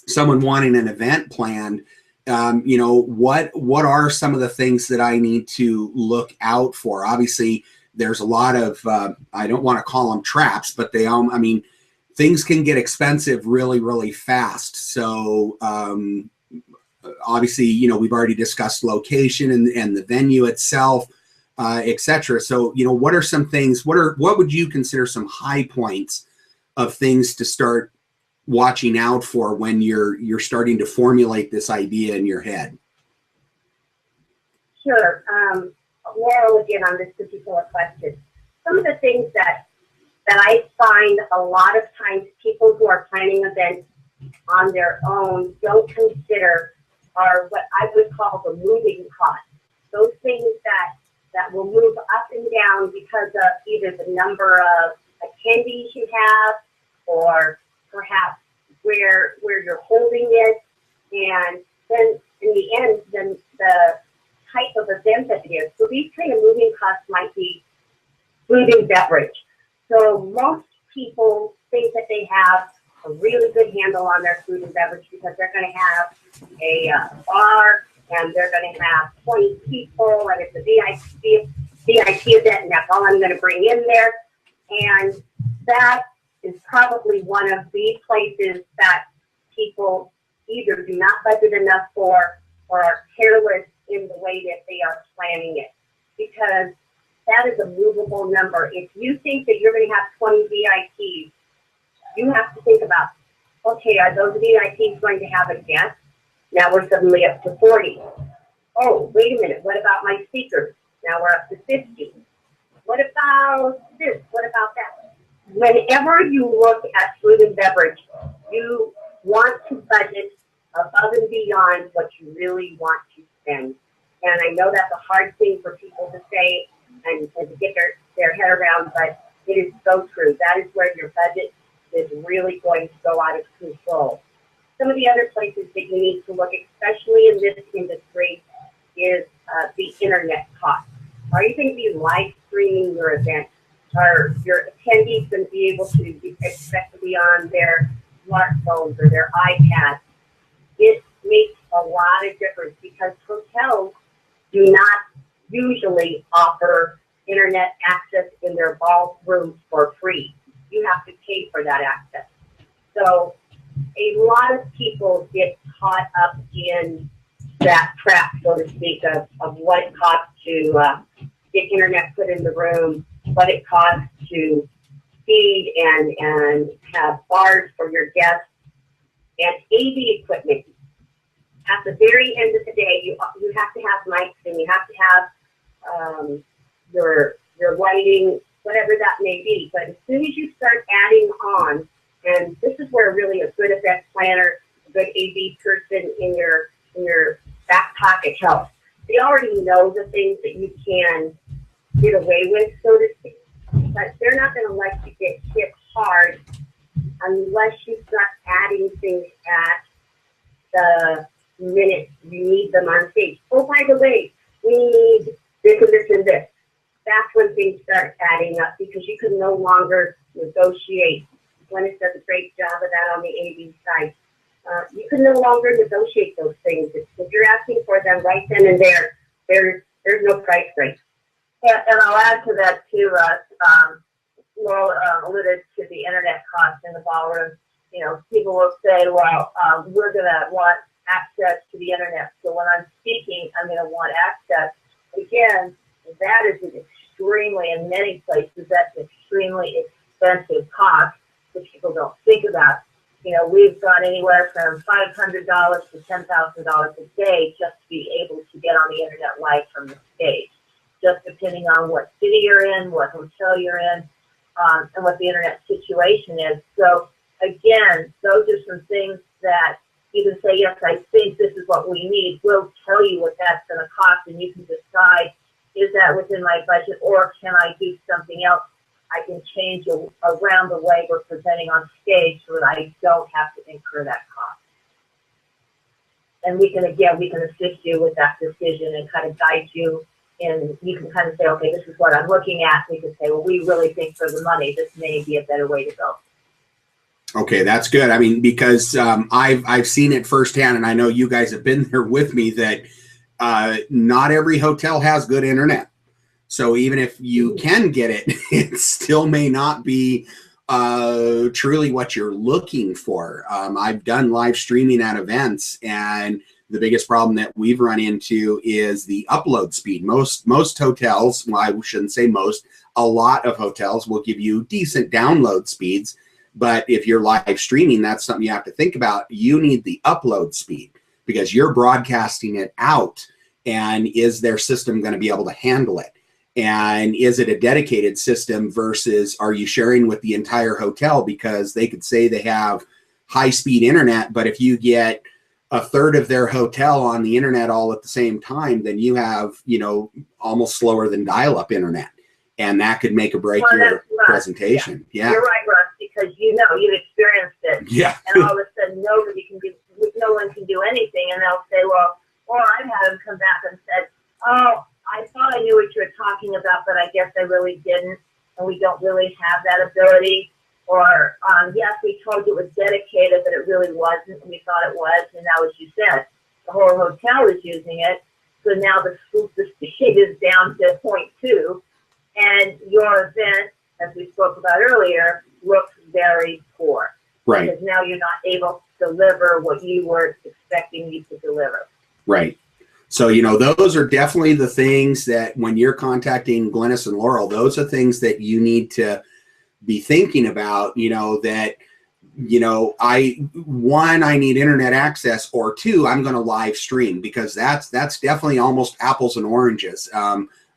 someone wanting an event planned, you know, what are some of the things that I need to look out for? Obviously, there's a lot of, I don't want to call them traps, but I mean, things can get expensive really, really fast. So obviously, you know, we've already discussed location and the venue itself, etc. So, you know, what are some things, what would you consider some high points of things to start watching out for when you're starting to formulate this idea in your head? Sure. Laurel, again, on this particular question. Some of the things that I find a lot of times people who are planning events on their own don't consider are what I would call the moving costs. Those things that will move up and down because of either the number of attendees you have or perhaps where you're holding it. And then in the end, then the type of event that it is. So these kind of moving costs might be food and beverage. So most people think that they have a really good handle on their food and beverage because they're going to have a bar and they're going to have 20 people and it's a VIP event and that's all I'm going to bring in there. And that is probably one of the places that people either do not budget enough for or are careless in the way that they are planning it, because that is a movable number. If you think that you're going to have 20 VIPs, you have to think about, okay, are those VIPs going to have a guest? Now we're suddenly up to 40. Oh, wait a minute, what about my speakers? Now we're up to 50. What about this? What about that? Whenever you look at food and beverage, you want to budget above and beyond what you really want to spend. And I know that's a hard thing for people to say and to get their head around, but it is so true. That is where your budget is really going to go out of control. Some of the other places that you need to look, especially in this industry, is the internet cost. Are you going to be live streaming your event? Are your attendees going to be able to expect to be on their smartphones or their iPads? It makes a lot of difference because hotels do not usually offer internet access in their ballrooms for free. You have to pay for that access. So a lot of people get caught up in that trap, so to speak, of what it costs to get internet put in the room, what it costs to feed and have bars for your guests, and AV equipment. At the very end of the day, you have to have mics and you have to have your lighting, whatever that may be. But as soon as you start adding on, and this is where really a good event planner, a good AV person in your back pocket helps. They already know the things that you can get away with, so to speak, but they're not going to let you get hit hard unless you start adding things at the minute you need them on stage. Oh, by the way, we need this and this and this. That's when things start adding up because you can no longer negotiate. Glynis does a great job of that on the AV side. You can no longer negotiate those things. If you're asking for them right then and there, there's no price break. Yeah, and I'll add to that too, Russ. Laurel alluded to the internet costs in the ballroom. You know, people will say, well, we're going to want access to the internet. So when I'm speaking, I'm going to want access. Again, that is an extremely, in many places, that's an extremely expensive cost that people don't think about. You know, we've gone anywhere from $500 to $10,000 a day just to be able to get on the internet live from the stage, just depending on what city you're in, what hotel you're in, and what the internet situation is. So again, those are some things that you can say, yes, I think this is what we need. We'll tell you what that's going to cost, and you can decide, is that within my budget, or can I do something else? I can change around the way we're presenting on stage so that I don't have to incur that cost. And we can assist you with that decision and kind of guide you. And you can kind of say, okay, this is what I'm looking at. We can say, well, we really think for the money, this may be a better way to go. Okay, that's good. I mean, because I've seen it firsthand, and I know you guys have been there with me, that not every hotel has good internet. So even if you can get it, it still may not be truly what you're looking for. I've done live streaming at events, and the biggest problem that we've run into is the upload speed. Most hotels, well, I shouldn't say most, a lot of hotels will give you decent download speeds. But if you're live streaming, that's something you have to think about. You need the upload speed because you're broadcasting it out. And is their system going to be able to handle it? And is it a dedicated system versus are you sharing with the entire hotel? Because they could say they have high-speed internet, but if you get a third of their hotel on the internet all at the same time, then you have, you know, almost slower than dial-up internet. And that could make or break your presentation. Yeah. You're right, Russ, because you know, you've experienced it. Yeah. And all of a sudden, no one can do anything. And they'll say, well, or I've had them come back and said, oh, I thought I knew what you were talking about, but I guess I really didn't. And we don't really have that ability. Or, yes, we told you it was dedicated, but it really wasn't. And we thought it was. And now, as you said, the whole hotel is using it. So now the speed is down to 0.2. And your event, as we spoke about earlier, looks very poor. Right. Because now you're not able to deliver what you were expecting you to deliver. Right. So, you know, those are definitely the things that when you're contacting Glynis and Laurel, those are things that you need to be thinking about, you know, that, you know, I need internet access, or two, I'm going to live stream, because that's definitely almost apples and oranges.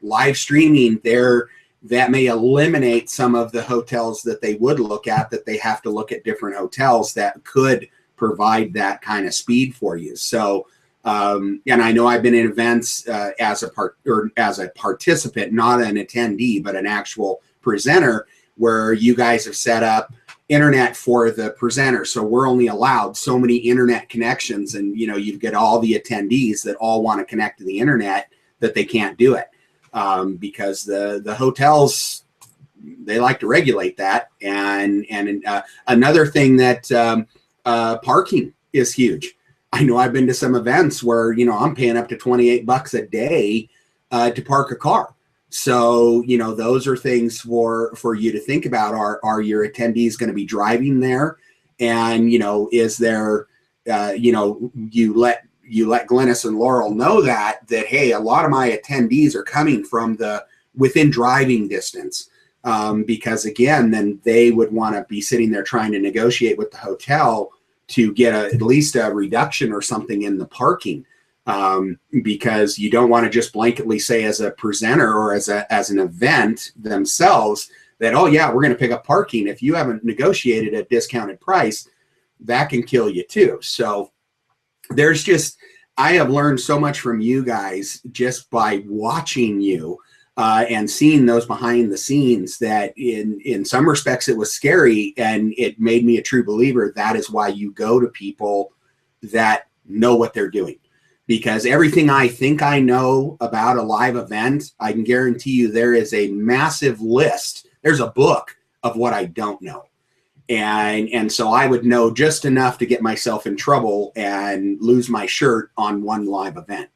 Live streaming there, that may eliminate some of the hotels that they would look at, that they have to look at different hotels that could provide that kind of speed for you. So, and I know I've been in events as a participant, not an attendee, but an actual presenter, where you guys have set up internet for the presenter. So we're only allowed so many internet connections, and you know, you get all the attendees that all want to connect to the internet, that they can't do it because the hotels, they like to regulate that. And another thing that parking is huge. I know I've been to some events where, you know, I'm paying up to $28 a day to park a car. So, you know, those are things for you to think about. Are your attendees going to be driving there? And, you know, is there, you know, you let Glynis and Laurel know that, hey, a lot of my attendees are coming from within driving distance. Because again, then they would want to be sitting there trying to negotiate with the hotel to get at least a reduction or something in the parking. Because you don't want to just blanketly say as a presenter or as an event themselves that, oh yeah, we're going to pick up parking. If you haven't negotiated a discounted price, that can kill you too. So I have learned so much from you guys just by watching you and seeing those behind the scenes, that in some respects it was scary, and it made me a true believer. That is why you go to people that know what they're doing. Because everything I think I know about a live event, I can guarantee you there is a massive list. There's a book of what I don't know. And so I would know just enough to get myself in trouble and lose my shirt on one live event.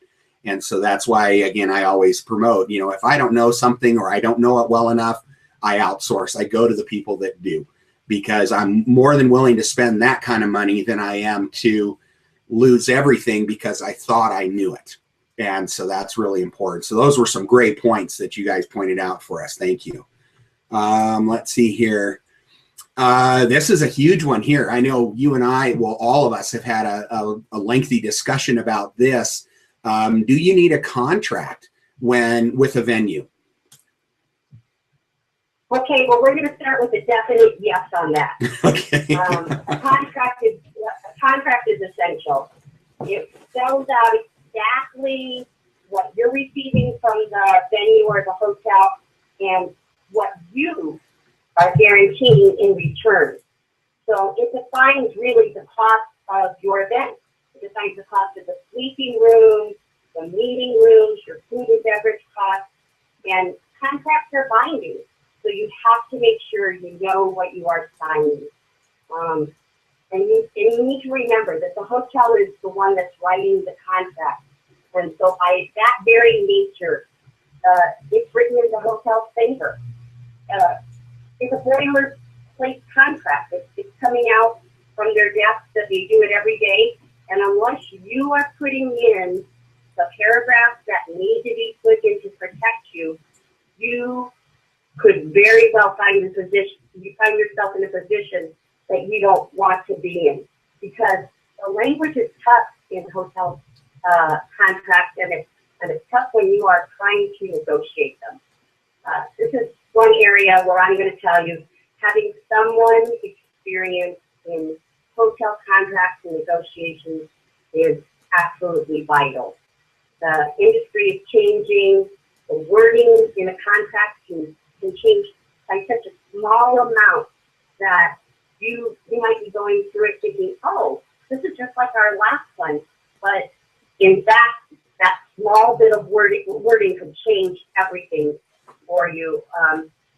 And so that's why, again, I always promote, you know, if I don't know something or I don't know it well enough, I outsource. I go to the people that do, because I'm more than willing to spend that kind of money than I am to lose everything because I thought I knew it. And so that's really important. So those were some great points that you guys pointed out for us. Thank you. Let's see here. This is a huge one here. I know you and I, well, all of us have had a lengthy discussion about this. Do you need a contract with a venue? Okay, well, we're going to start with a definite yes on that. Okay. A contract is essential. It spells out exactly what you're receiving from the venue or the hotel and what you are guaranteeing in return. So it defines really the cost of your event. It defines the cost of the sleeping rooms, the meeting rooms, your food and beverage costs, and contracts are binding. So you have to make sure you know what you are signing. And you need to remember that the hotel is the one that's writing the contract. And so by that very nature, it's written in the hotel's favor. It's a boilerplate contract. It's coming out from their desk that they do it every day. And unless you are putting in the paragraphs that need to be put in to protect you, you could very well find yourself in a position that you don't want to be in, because the language is tough in hotel contracts, and are trying to negotiate them. This is one area where I'm going to tell you, having someone experienced in hotel contracts and negotiations is absolutely vital. The industry is changing. The wording in a contract can change by such a small amount that you might be going through it thinking, oh, this is just like our last one. But in fact, that small bit of wording could change everything for you.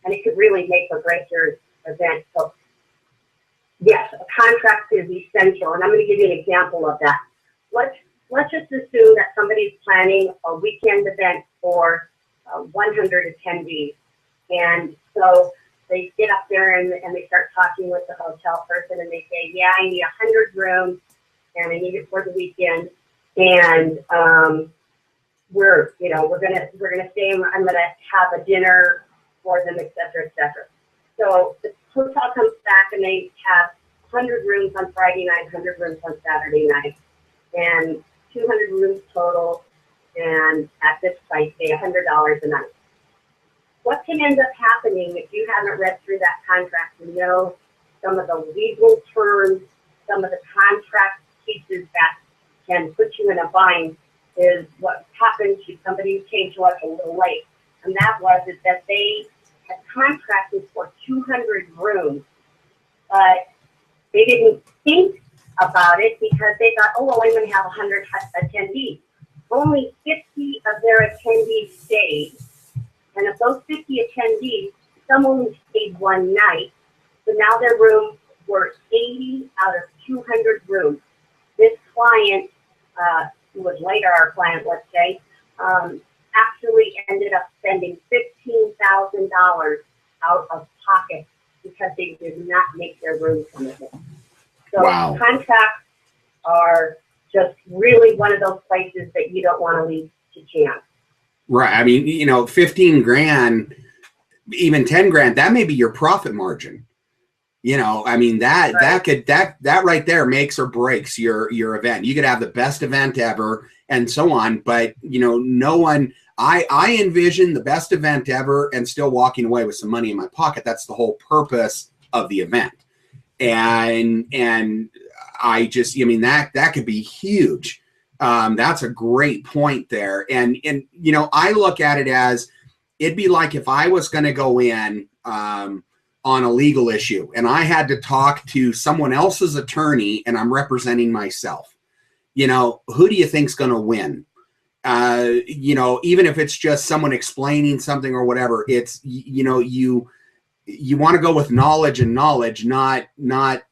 And it could really make or break your event. So yes, a contract is essential. And I'm going to give you an example of that. Let's just assume that somebody's planning a weekend event for 100 attendees. And so they get up there and they start talking with the hotel person and they say, yeah, I need 100 rooms and I need it for the weekend. And we're gonna stay. I'm gonna have a dinner for them, et cetera, et cetera. So the hotel comes back and they have 100 rooms on Friday night, 100 rooms on Saturday night, and 200 rooms total. And at this price, say $100 a night. What can end up happening if you haven't read through that contract and know some of the legal terms, some of the contract pieces that can put you in a bind, is what happened to somebody who came to us a little late. And that was that they had contracted for 200 rooms, but they didn't think about it because they thought, oh, well, I'm going to have 100 attendees. Only 50 of their attendees stayed. And of those 50 attendees, some only stayed one night. So now their rooms were 80 out of 200 rooms. This client, who was later our client, let's say, actually ended up spending $15,000 out of pocket because they did not make their room commitment. So Wow. Contracts are just really one of those places that you don't want to leave to chance. Right. I mean, 15 grand, even 10 grand, that may be your profit margin. I mean, that right there makes or breaks your event. You could have the best event ever and so on, but no one, I envision the best event ever and still walking away with some money in my pocket. That's the whole purpose of the event. And I just, that could be huge. That's a great point there. And I look at it as, it'd be like if I was going to go in, on a legal issue and I had to talk to someone else's attorney and I'm representing myself, who do you think's going to win? Even if it's just someone explaining something or whatever, it's, you want to go with knowledge, not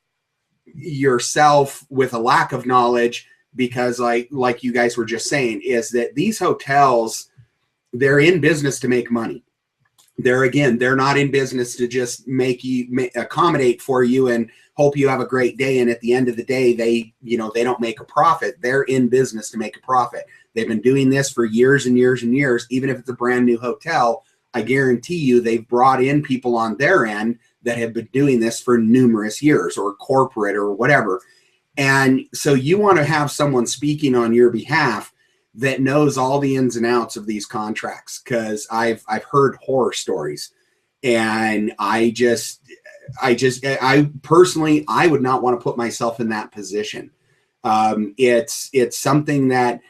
yourself with a lack of knowledge, because like you guys were just saying, is that these hotels, they're in business to make money. They're not in business to just accommodate for you and hope you have a great day. And at the end of the day, they don't make a profit. They're in business to make a profit. They've been doing this for years and years and years. Even if it's a brand new hotel, I guarantee you they've brought in people on their end that have been doing this for numerous years, or corporate or whatever. And so you want to have someone speaking on your behalf that knows all the ins and outs of these contracts, because I've heard horror stories, and I personally, I would not want to put myself in that position. It's something that,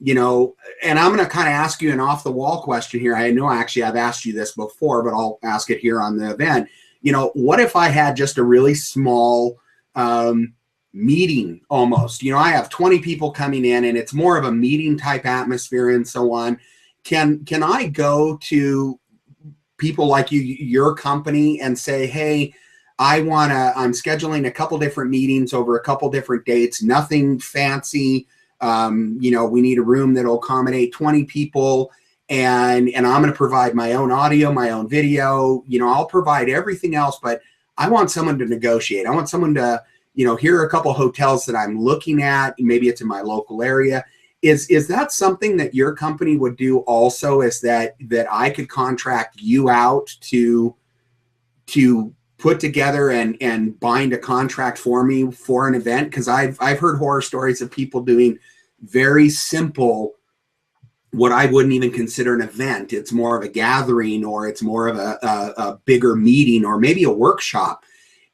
and I'm going to kind of ask you an off the wall question here. I know actually I've asked you this before, but I'll ask it here on the event. What if I had just a really small, meeting almost, I have 20 people coming in and it's more of a meeting type atmosphere and so on. Can I go to people like your company and say, hey, I'm scheduling a couple different meetings over a couple different dates, nothing fancy. We need a room that'll accommodate 20 people, and I'm going to provide my own audio, my own video, I'll provide everything else, but I want someone to negotiate. I want someone to, here are a couple hotels that I'm looking at. Maybe it's in my local area. Is that something that your company would do also? Is that I could contract you out to put together and bind a contract for me for an event? Because I've heard horror stories of people doing very simple, what I wouldn't even consider an event. It's more of a gathering, or it's more of a bigger meeting, or maybe a workshop,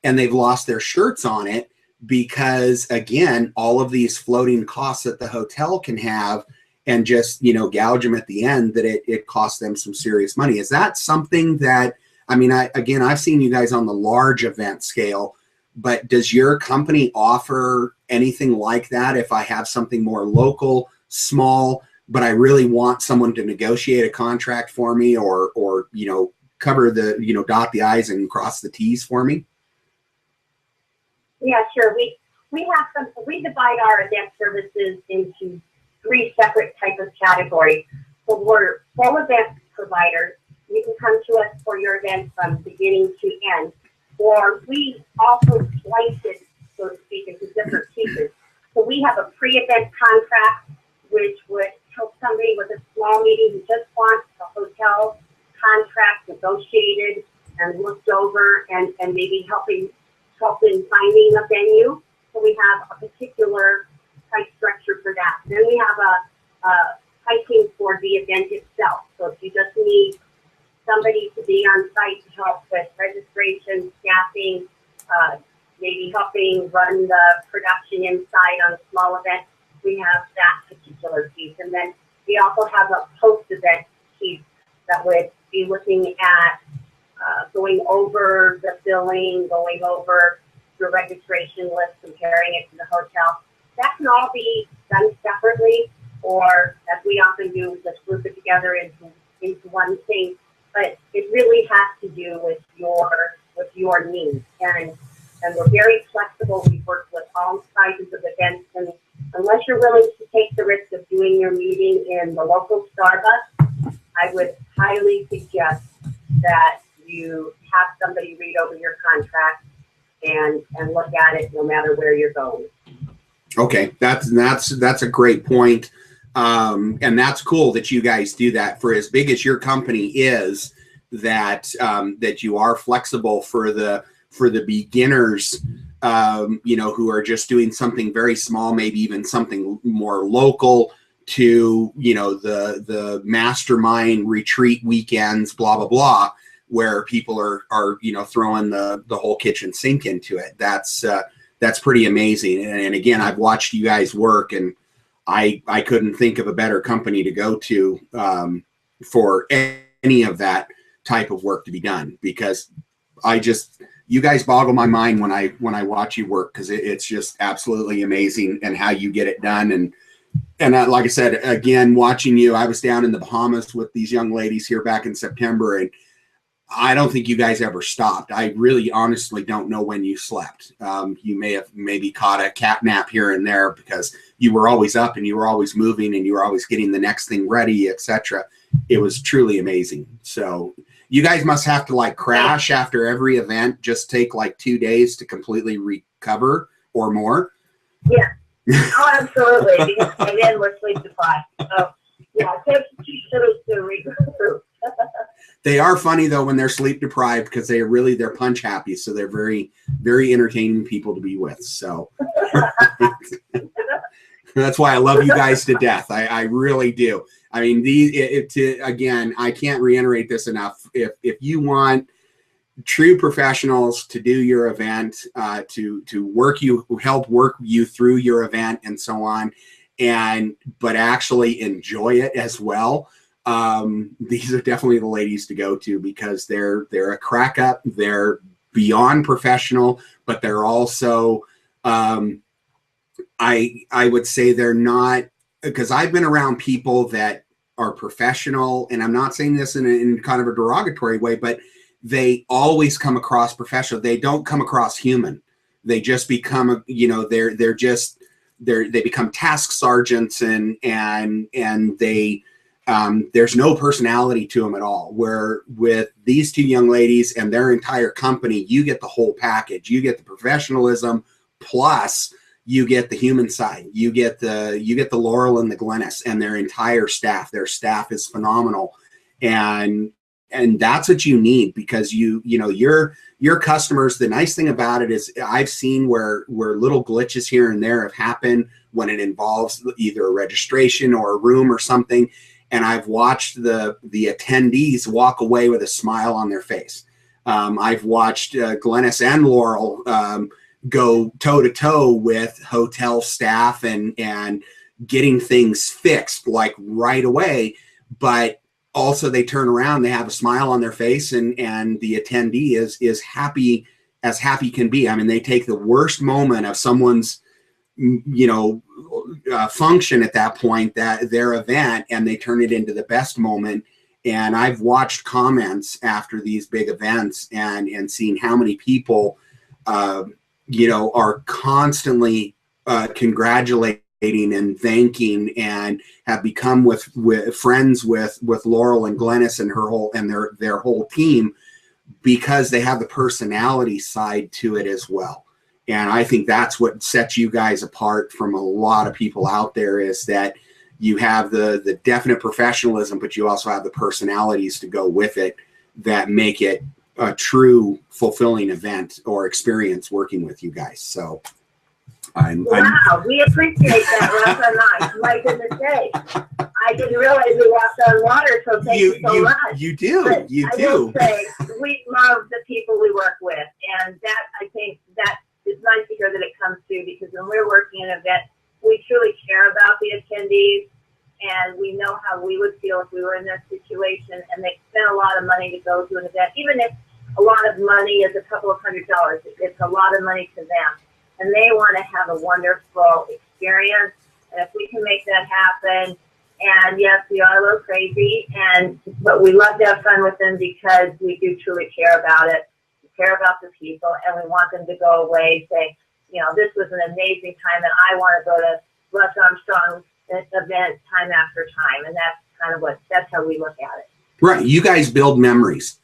and they've lost their shirts on it because, again, all of these floating costs that the hotel can have, and just, you know, gouge them at the end, that it costs them some serious money. Is that something that, I mean, I've seen you guys on the large event scale, but does your company offer anything like that? If I have something more local, small, but I really want someone to negotiate a contract for me, or you know, cover the, you know, dot the I's and cross the T's for me? Yeah, sure. We divide our event services into 3 separate types of categories. So we're full event providers. You can come to us for your event from beginning to end. Or we also slice it, so to speak, into different pieces. So we have a pre-event contract, which would help somebody with a small meeting who just wants a hotel contract negotiated and looked over, and maybe helping finding a venue. So we have a particular price structure for that. Then we have a pricing for the event itself. So if you just need somebody to be on site to help with registration, staffing, maybe helping run the production inside on a small event, we have that particular piece. And then we also have a post-event piece that would be looking at going over the billing, going over the registration list, comparing it to the hotel. That can all be done separately, or as we often do, just group it together into one thing. But it really has to do with your needs, and we're very flexible. We work with all sizes of events, and unless you're willing to take the risk of doing your meeting in the local Starbucks, I would highly suggest that you have somebody read over your contract and look at it, no matter where you're going. Okay, that's a great point. And that's cool that you guys do that. For as big as your company is, that you are flexible for the beginners, you know, who are just doing something very small, maybe even something more local, to, you know, the mastermind retreat weekends, blah blah blah, where people are you know, throwing the whole kitchen sink into it. That's pretty amazing. And again, I've watched you guys work, and I couldn't think of a better company to go to for any of that type of work to be done, because you guys boggle my mind when I watch you work, because it's just absolutely amazing, and how you get it done. And like I said, again, watching you, I was down in the Bahamas with these young ladies here back in September, and I don't think you guys ever stopped. I really honestly don't know when you slept. You may have maybe caught a cat nap here and there, because you were always up and you were always moving and you were always getting the next thing ready, etc. It was truly amazing. So you guys must have to like crash after every event, just take like 2 days to completely recover or more. Yeah. Oh, absolutely. And then we're sleep deprived. So yeah, it takes 2 shows to regroup. They are funny though when they're sleep deprived, because they're punch happy, so they're very, very entertaining people to be with. So that's why I love you guys to death. I really do. I mean, again, I can't reiterate this enough. If you want true professionals to do your event, to help work you through your event and so on, but actually enjoy it as well, these are definitely the ladies to go to, because they're a crack up. They're beyond professional, but they're also, I would say they're not, because I've been around people that are professional, and I'm not saying this in kind of a derogatory way, but they always come across professional. They don't come across human. They just become, you know, they become task sergeants, and they, there's no personality to them at all. Where with these 2 young ladies and their entire company, you get the whole package. You get the professionalism, plus you get the human side. You get the Laurel and the Glynis and their entire staff. Their staff is phenomenal, and that's what you need, because you know your customers. The nice thing about it is I've seen where little glitches here and there have happened when it involves either a registration or a room or something. and I've watched the attendees walk away with a smile on their face. I've watched Glynis and Laurel go toe to toe with hotel staff and getting things fixed like right away, but also they turn around, they have a smile on their face, and the attendee is happy as happy can be. I mean, they take the worst moment of someone's function at that point, that their event, and they turn it into the best moment. And I've watched comments after these big events and seen how many people are constantly congratulating and thanking, and have become with friends with Laurel and Glynis and their whole team, because they have the personality side to it as well. And I think that's what sets you guys apart from a lot of people out there, is that you have the definite professionalism, but you also have the personalities to go with it that make it a true fulfilling event or experience working with you guys. So wow, we appreciate that, Russ and I. My goodness sake. I didn't realize we walked on water, so thank you so much. You do. But you I do. will say, we love the people we work with, and that, I think, that is nice to hear that it comes through, because when we're working an event, we truly care about the attendees, and we know how we would feel if we were in their situation, and they spend a lot of money to go to an event. Even if a lot of money is a couple of $100, it's a lot of money to them. And they want to have a wonderful experience. And if we can make that happen, and yes, we are a little crazy, but we love to have fun with them, because we do truly care about it. We care about the people, and we want them to go away saying, this was an amazing time, and I want to go to Russ Armstrong's event time after time. And that's kind of that's how we look at it. Right. You guys build memories.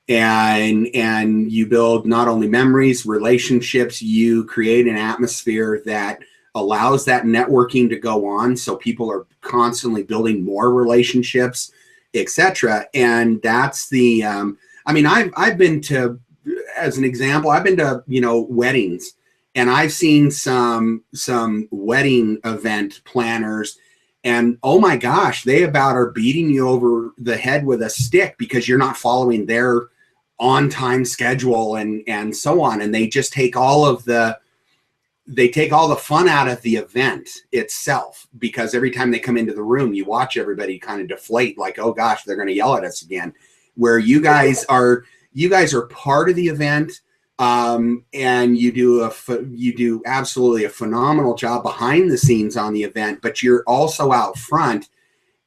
And you build not only memories, relationships, you create an atmosphere that allows that networking to go on. So people are constantly building more relationships, etc. And that's the, I've been to, as an example, I've been to, weddings, and I've seen some wedding event planners, and oh my gosh, they about are beating you over the head with a stick because you're not following their on-time schedule and so on. And they just take all the fun out of the event itself, because every time they come into the room, you watch everybody kind of deflate, like, oh gosh, they're going to yell at us again. Where you guys are part of the event, and you do absolutely a phenomenal job behind the scenes on the event, but you're also out front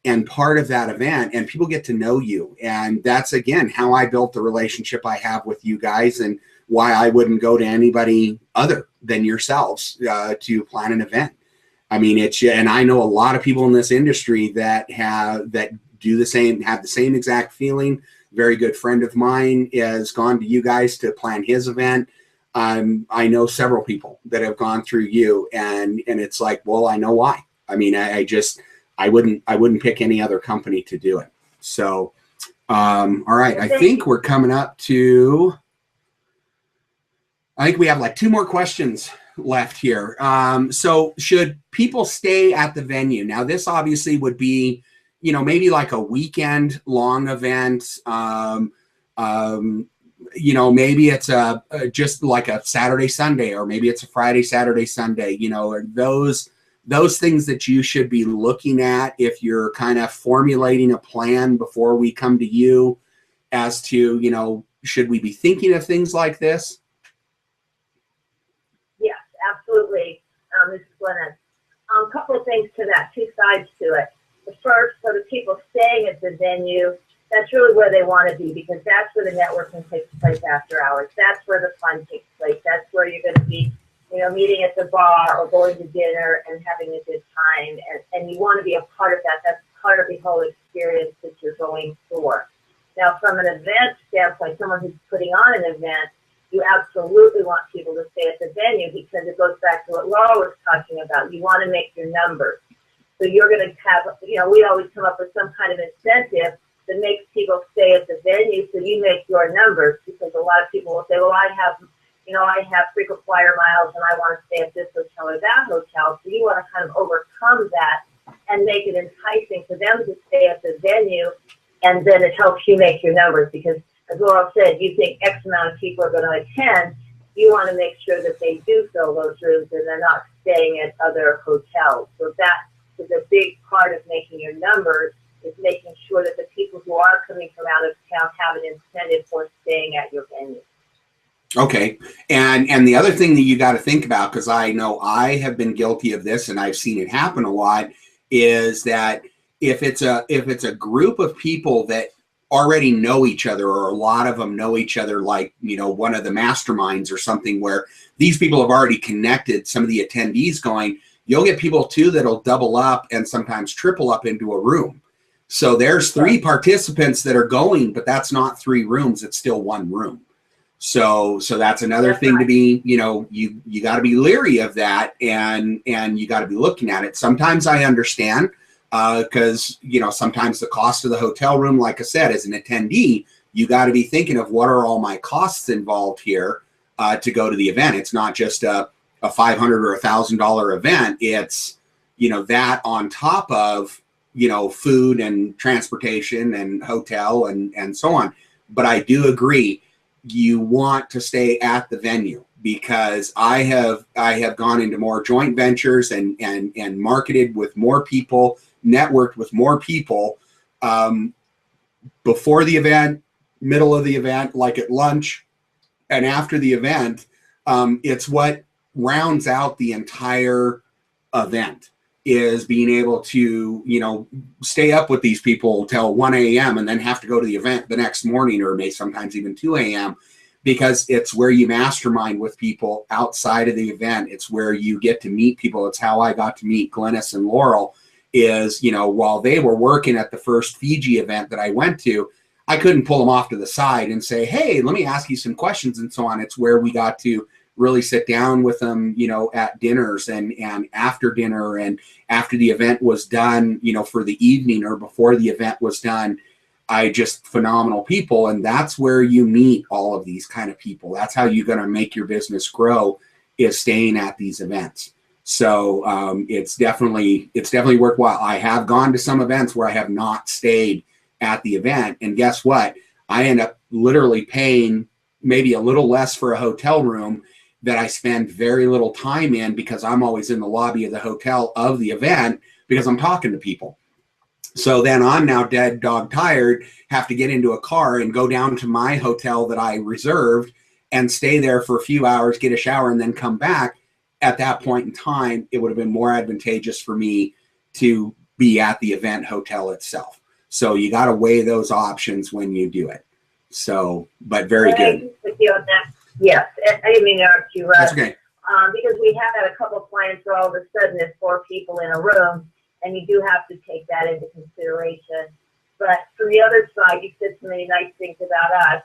and part of that event, and people get to know you. And that's, again, how I built the relationship I have with you guys, and why I wouldn't go to anybody other than yourselves to plan an event. I mean, and I know a lot of people in this industry that do the same, have the same exact feeling. Very good friend of mine has gone to you guys to plan his event. I know several people that have gone through you, and it's like, well, I know why. I mean, I wouldn't pick any other company to do it. So, all right. I think we're coming up to, I think we have like 2 more questions left here. So should people stay at the venue? Now, this obviously would be, maybe like a weekend long event. Maybe it's just like a Saturday, Sunday, or maybe it's a Friday, Saturday, Sunday, or those things that you should be looking at if you're kind of formulating a plan before we come to you as to, should we be thinking of things like this? Yes, absolutely. This is Glynis. A couple of things to that, 2 sides to it. The first, for the people staying at the venue, that's really where they want to be, because that's where the networking takes place after hours. That's where the fun takes place. That's where you're going to be, meeting at the bar or going to dinner and having a good time. And you want to be a part of that. That's part of the whole experience that you're going for. Now, from an event standpoint, someone who's putting on an event, you absolutely want people to stay at the venue, because it goes back to what Laura was talking about. You want to make your numbers. So you're going to have, we always come up with some kind of incentive that makes people stay at the venue, so you make your numbers, because a lot of people will say, well, I have frequent flyer miles and I want to stay at this hotel or that hotel. So you want to kind of overcome that and make it enticing for them to stay at the venue. And then it helps you make your numbers, because as Laurel said, you think X amount of people are going to attend. You want to make sure that they do fill those rooms and they're not staying at other hotels. So that is a big part of making your numbers, is making sure that the people who are coming from out of town have an incentive for staying at your venue. Okay. And the other thing that you got to think about, because I know I have been guilty of this and I've seen it happen a lot, is that if it's a group of people that already know each other, or a lot of them know each other, like, you know, one of the masterminds or something, where these people have already connected some of the attendees going, you'll get people too that'll double up and sometimes triple up into a room. So there's 3 participants that are going, but that's not 3 rooms. It's still 1 room. So that's another thing to be, you know, you got to be leery of that, and you got to be looking at it. Sometimes I understand, because, you know, sometimes the cost of the hotel room, like I said, as an attendee, you got to be thinking of what are all my costs involved here to go to the event. It's not just a $500 or $1,000 event. It's, you know, that on top of, you know, food and transportation and hotel and so on. But I do agree, you want to stay at the venue, because I have gone into more joint ventures and marketed with more people, networked with more people before the event, middle of the event, like at lunch, and after the event. It's what rounds out the entire event, is being able to, you know, stay up with these people till 1 a.m. and then have to go to the event the next morning, or maybe sometimes even 2 a.m. because it's where you mastermind with people outside of the event. It's where you get to meet people. It's how I got to meet Glynis and Laurel, is, you know, while they were working at the first Fiji event that I went to, I couldn't pull them off to the side and say, hey, let me ask you some questions and so on. It's where we got to really sit down with them, you know, at dinners and after dinner, and after the event was done, you know, for the evening or before the event was done. Just phenomenal people. And that's where you meet all of these kind of people. That's how you're going to make your business grow, is staying at these events. So it's definitely worthwhile. I have gone to some events where I have not stayed at the event, and guess what? I end up literally paying maybe a little less for a hotel room that I spend very little time in, because I'm always in the lobby of the hotel of the event, because I'm talking to people. So then I'm now dead dog tired, have to get into a car and go down to my hotel that I reserved and stay there for a few hours, get a shower, and then come back. At that point in time, it would have been more advantageous for me to be at the event hotel itself. So you got to weigh those options when you do it. So, but very good. With you on that. Yes, I didn't mean to interrupt you, Russ. That's okay. Because we have had a couple of clients where all of a sudden there's 4 people in a room, and you do have to take that into consideration. But from the other side, you said so many nice things about us.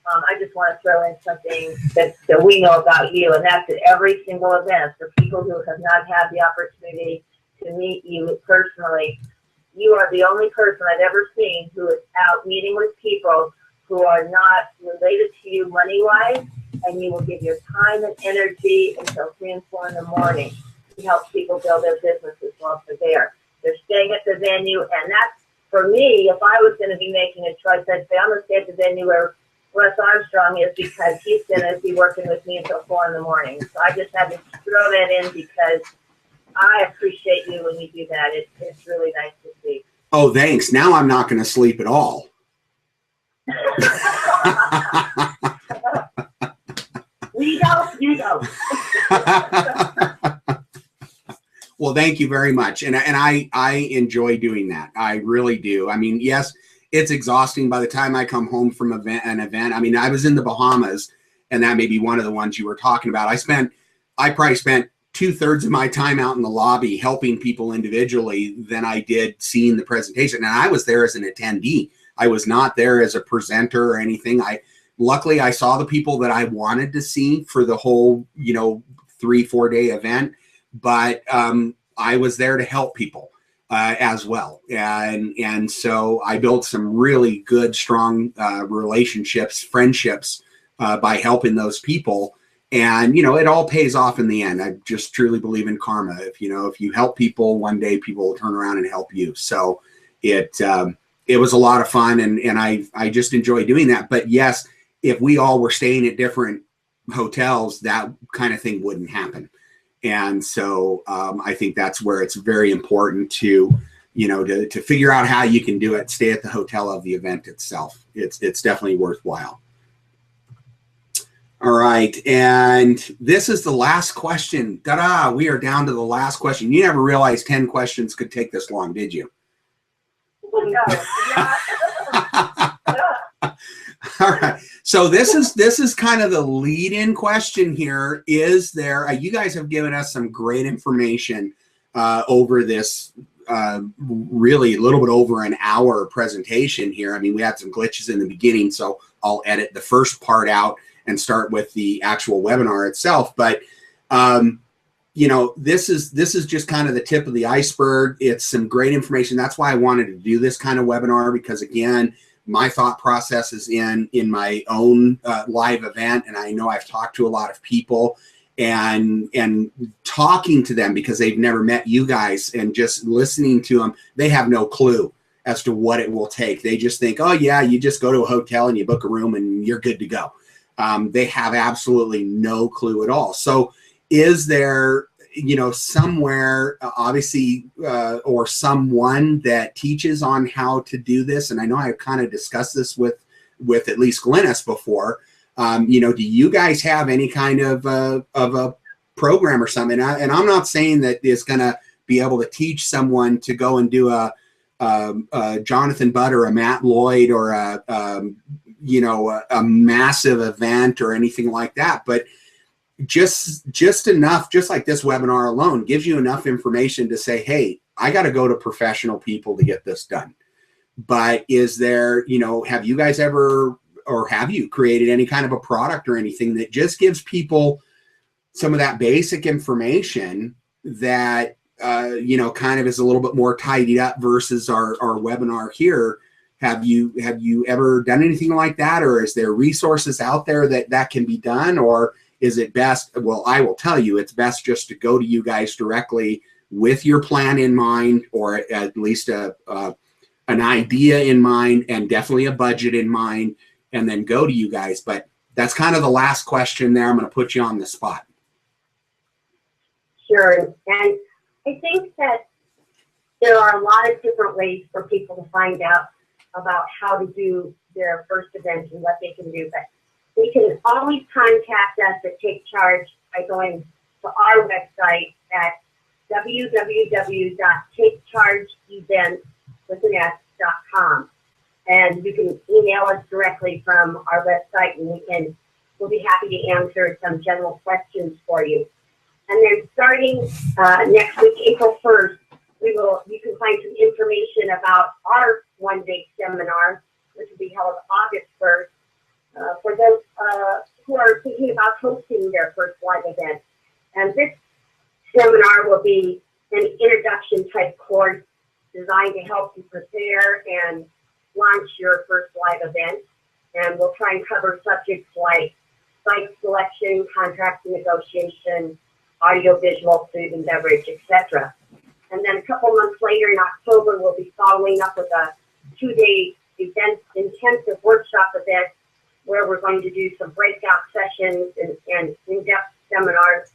I just want to throw in something that we know about you, and that's at every single event, for people who have not had the opportunity to meet you personally, you are the only person I've ever seen who is out meeting with people who are not related to you money-wise, and you will give your time and energy until 3 and 4 in the morning to help people build their businesses while they're there. They're staying at the venue, and that's, for me, if I was going to be making a choice, I'd say I'm going to stay at the venue where Russ Armstrong is, because he's going to be working with me until 4 in the morning. So I just had to throw that in, because I appreciate you when you do that. It's really nice to see. Oh, thanks. Now I'm not going to sleep at all. We go, you go. Well, thank you very much. And I enjoy doing that. I really do. I mean, yes, it's exhausting by the time I come home from an event. I mean, I was in the Bahamas, and that may be one of the ones you were talking about. I probably spent 2/3 of my time out in the lobby helping people individually than I did seeing the presentation. And I was there as an attendee. I was not there as a presenter or anything. Luckily I saw the people that I wanted to see for the whole, 3-4 day event, but I was there to help people as well. And so I built some really good, strong relationships, friendships by helping those people. And, you know, it all pays off in the end. I just truly believe in karma. If, you know, if you help people, one day people will turn around and help you. So it was a lot of fun, and I just enjoy doing that. But yes, if we all were staying at different hotels, that kind of thing wouldn't happen. And so I think that's where it's very important to, you know, to figure out how you can do it. Stay at the hotel of the event itself. It's definitely worthwhile. All right, and this is the last question. Ta-da! We are down to the last question. You never realized 10 questions could take this long, did you? No. All right. So this is kind of the lead-in question here. Is there? You guys have given us some great information over this really a little bit over an hour presentation here. I mean, we had some glitches in the beginning, so I'll edit the first part out and start with the actual webinar itself. But you know, this is just kind of the tip of the iceberg. It's some great information. That's why I wanted to do this kind of webinar, because again, my thought process is in my own live event, and I know I've talked to a lot of people, and talking to them because they've never met you guys, and just listening to them, they have no clue as to what it will take. They just think, oh yeah, you just go to a hotel and you book a room and you're good to go. They have absolutely no clue at all. So is there, you know, somewhere obviously or someone that teaches on how to do this? And I know I've kind of discussed this with at least Glynis before. You know, do you guys have any kind of a program or something? And I'm not saying that it's going to be able to teach someone to go and do a Jonathan Butt or a Matt Lloyd or you know, a massive event or anything like that, but just enough, just like this webinar alone gives you enough information to say, hey, I got to go to professional people to get this done. But is there, you know, have you guys ever, or have you created any kind of a product or anything that just gives people some of that basic information that, you know, kind of is a little bit more tidied up versus our webinar here? Have you ever done anything like that? Or is there resources out there that can be done? Or is it best, well, I will tell you, it's best just to go to you guys directly with your plan in mind, or at least an idea in mind, and definitely a budget in mind, and then go to you guys. But that's kind of the last question there. I'm going to put you on the spot. Sure. And I think that there are a lot of different ways for people to find out about how to do their first event and what they can do. But they can always contact us at Take Charge by going to our website at www.takechargeevents.com. And you can email us directly from our website, and we'll be happy to answer some general questions for you. And then starting next week, April 1st, you can find some information about our one-day seminar, which will be held August 1st, for those who are thinking about hosting their first live event. And this seminar will be an introduction type course designed to help you prepare and launch your first live event. And we'll try and cover subjects like site selection, contract negotiation, audio-visual, food and beverage, etc. And then a couple months later in October, we'll be following up with a 2-day event, intensive workshop event, where we're going to do some breakout sessions and in-depth seminars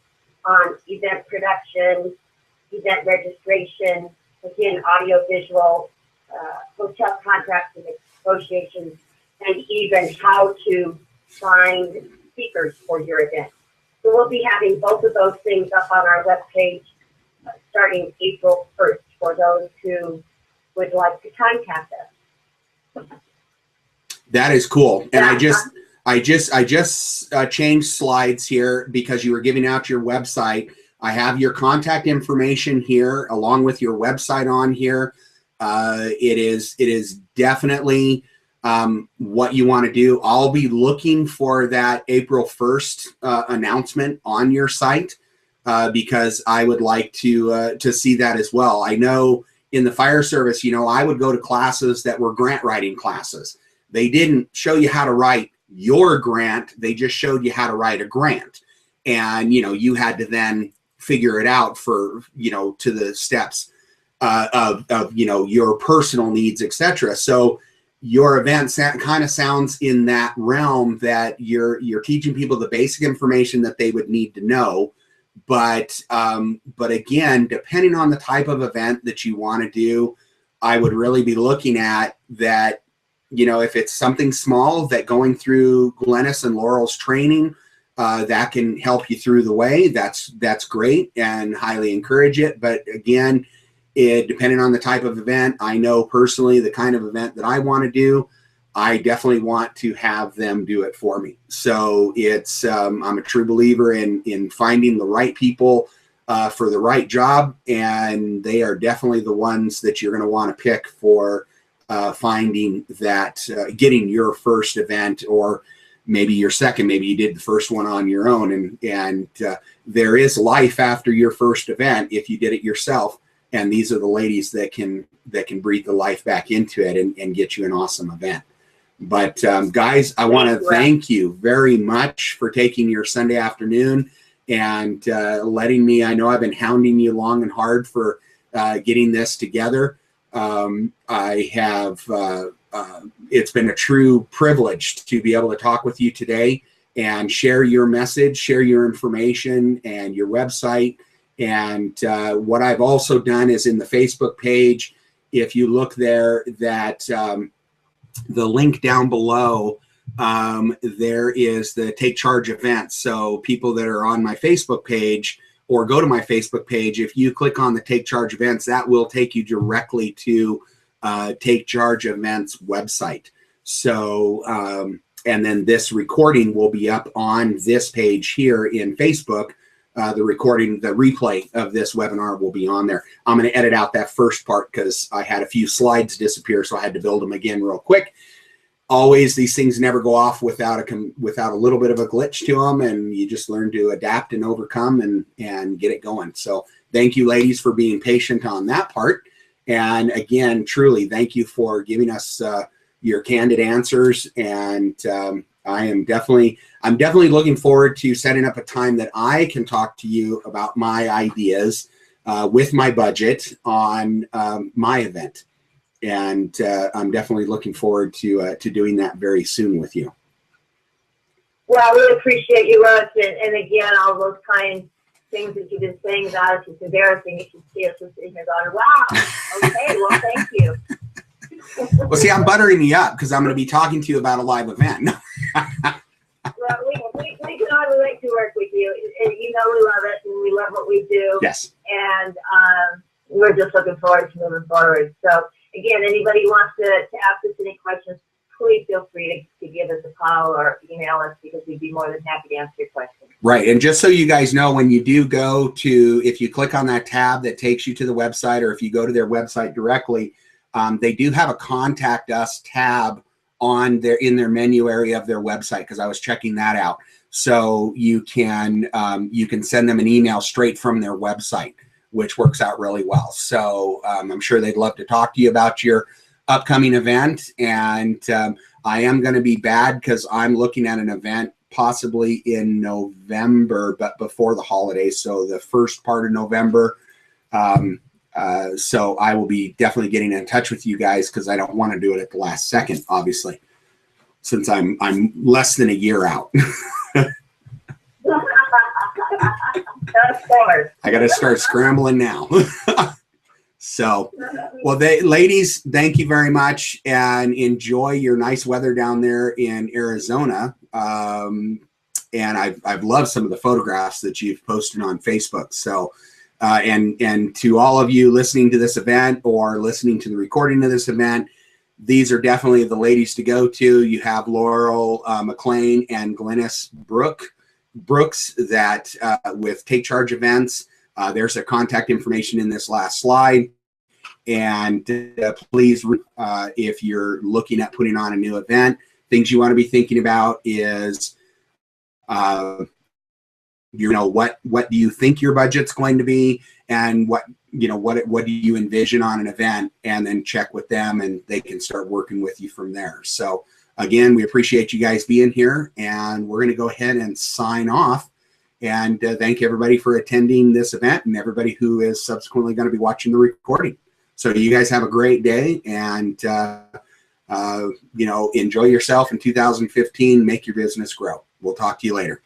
on event production, event registration, again, audio-visual, hotel contracts and negotiations, and even how to find speakers for your event. So we'll be having both of those things up on our webpage starting April 1st for those who would like to contact us. That is cool. And I just changed slides here because you were giving out your website. I have your contact information here along with your website on here. It is definitely what you want to do. I'll be looking for that April 1st announcement on your site because I would like to see that as well. I know in the fire service, you know, I would go to classes that were grant writing classes. They didn't show you how to write your grant. They just showed you how to write a grant. and you had to then figure it out for to the steps of your personal needs, etc. So your event kind of sounds in that realm that you're teaching people the basic information that they would need to know, but again, depending on the type of event that you want to do, I would really be looking at that. If it's something small, that going through Glynis and Laurel's training, that can help you through the way. That's great and highly encourage it. But again, depending on the type of event, I know personally the kind of event that I want to do, I definitely want to have them do it for me. So it's I'm a true believer in finding the right people for the right job, and they are definitely the ones that you're going to want to pick for finding that, getting your first event, or maybe your second. Maybe you did the first one on your own, and there is life after your first event if you did it yourself. And these are the ladies that can breathe the life back into it and get you an awesome event. But guys, I want to thank you very much for taking your Sunday afternoon and letting me. I know I've been hounding you long and hard for getting this together. I have. It's been a true privilege to be able to talk with you today and share your message, share your information and your website. And what I've also done is in the Facebook page, if you look there, that the link down below, there is the Take Charge events. So people that are on my Facebook page or go to my Facebook page, if you click on the Take Charge events, that will take you directly to Take Charge events website. So, and then this recording will be up on this page here in Facebook. The recording, the replay of this webinar will be on there. I'm going to edit out that first part because I had a few slides disappear, so I had to build them again real quick. Always, these things never go off without a little bit of a glitch to them, and you just learn to adapt and overcome and get it going. So thank you, ladies, for being patient on that part. And again, truly, thank you for giving us your candid answers. And I'm definitely looking forward to setting up a time that I can talk to you about my ideas with my budget on my event. And I'm definitely looking forward to doing that very soon with you. Well, I really appreciate you, Russ, and again, all those kind things that you've been saying about us. It's embarrassing. You should see us sitting here going, wow, okay, well, thank you. Well, see, I'm buttering you up because I'm going to be talking to you about a live event. Well, we can only wait to work with you, and we love it, and we love what we do. Yes. And we're just looking forward to moving forward. So, again, anybody wants to ask us any questions, please feel free to give us a call or email us, because we'd be more than happy to answer your questions. Right. And just so you guys know, when you do go to, if you click on that tab that takes you to the website, or if you go to their website directly, they do have a Contact Us tab in their menu area of their website, because I was checking that out. So you can send them an email straight from their website, which works out really well. So I'm sure they'd love to talk to you about your upcoming event. And I am going to be bad because I'm looking at an event possibly in November, but before the holidays. So the first part of November. So I will be definitely getting in touch with you guys, because I don't want to do it at the last second, obviously, since I'm less than a year out. I got to start scrambling now. So, well, ladies, thank you very much, and enjoy your nice weather down there in Arizona. And I've loved some of the photographs that you've posted on Facebook. So, and to all of you listening to this event or listening to the recording of this event, these are definitely the ladies to go to. You have Laurel McLane and Glynis Brooks that with Take Charge events. There's their contact information in this last slide. And please, if you're looking at putting on a new event, things you want to be thinking about is, what do you think your budget's going to be, and what do you envision on an event, and then check with them, and they can start working with you from there. So again, we appreciate you guys being here, and we're going to go ahead and sign off. And thank everybody for attending this event and everybody who is subsequently going to be watching the recording. So you guys have a great day, and you know, enjoy yourself in 2015. Make your business grow. We'll talk to you later.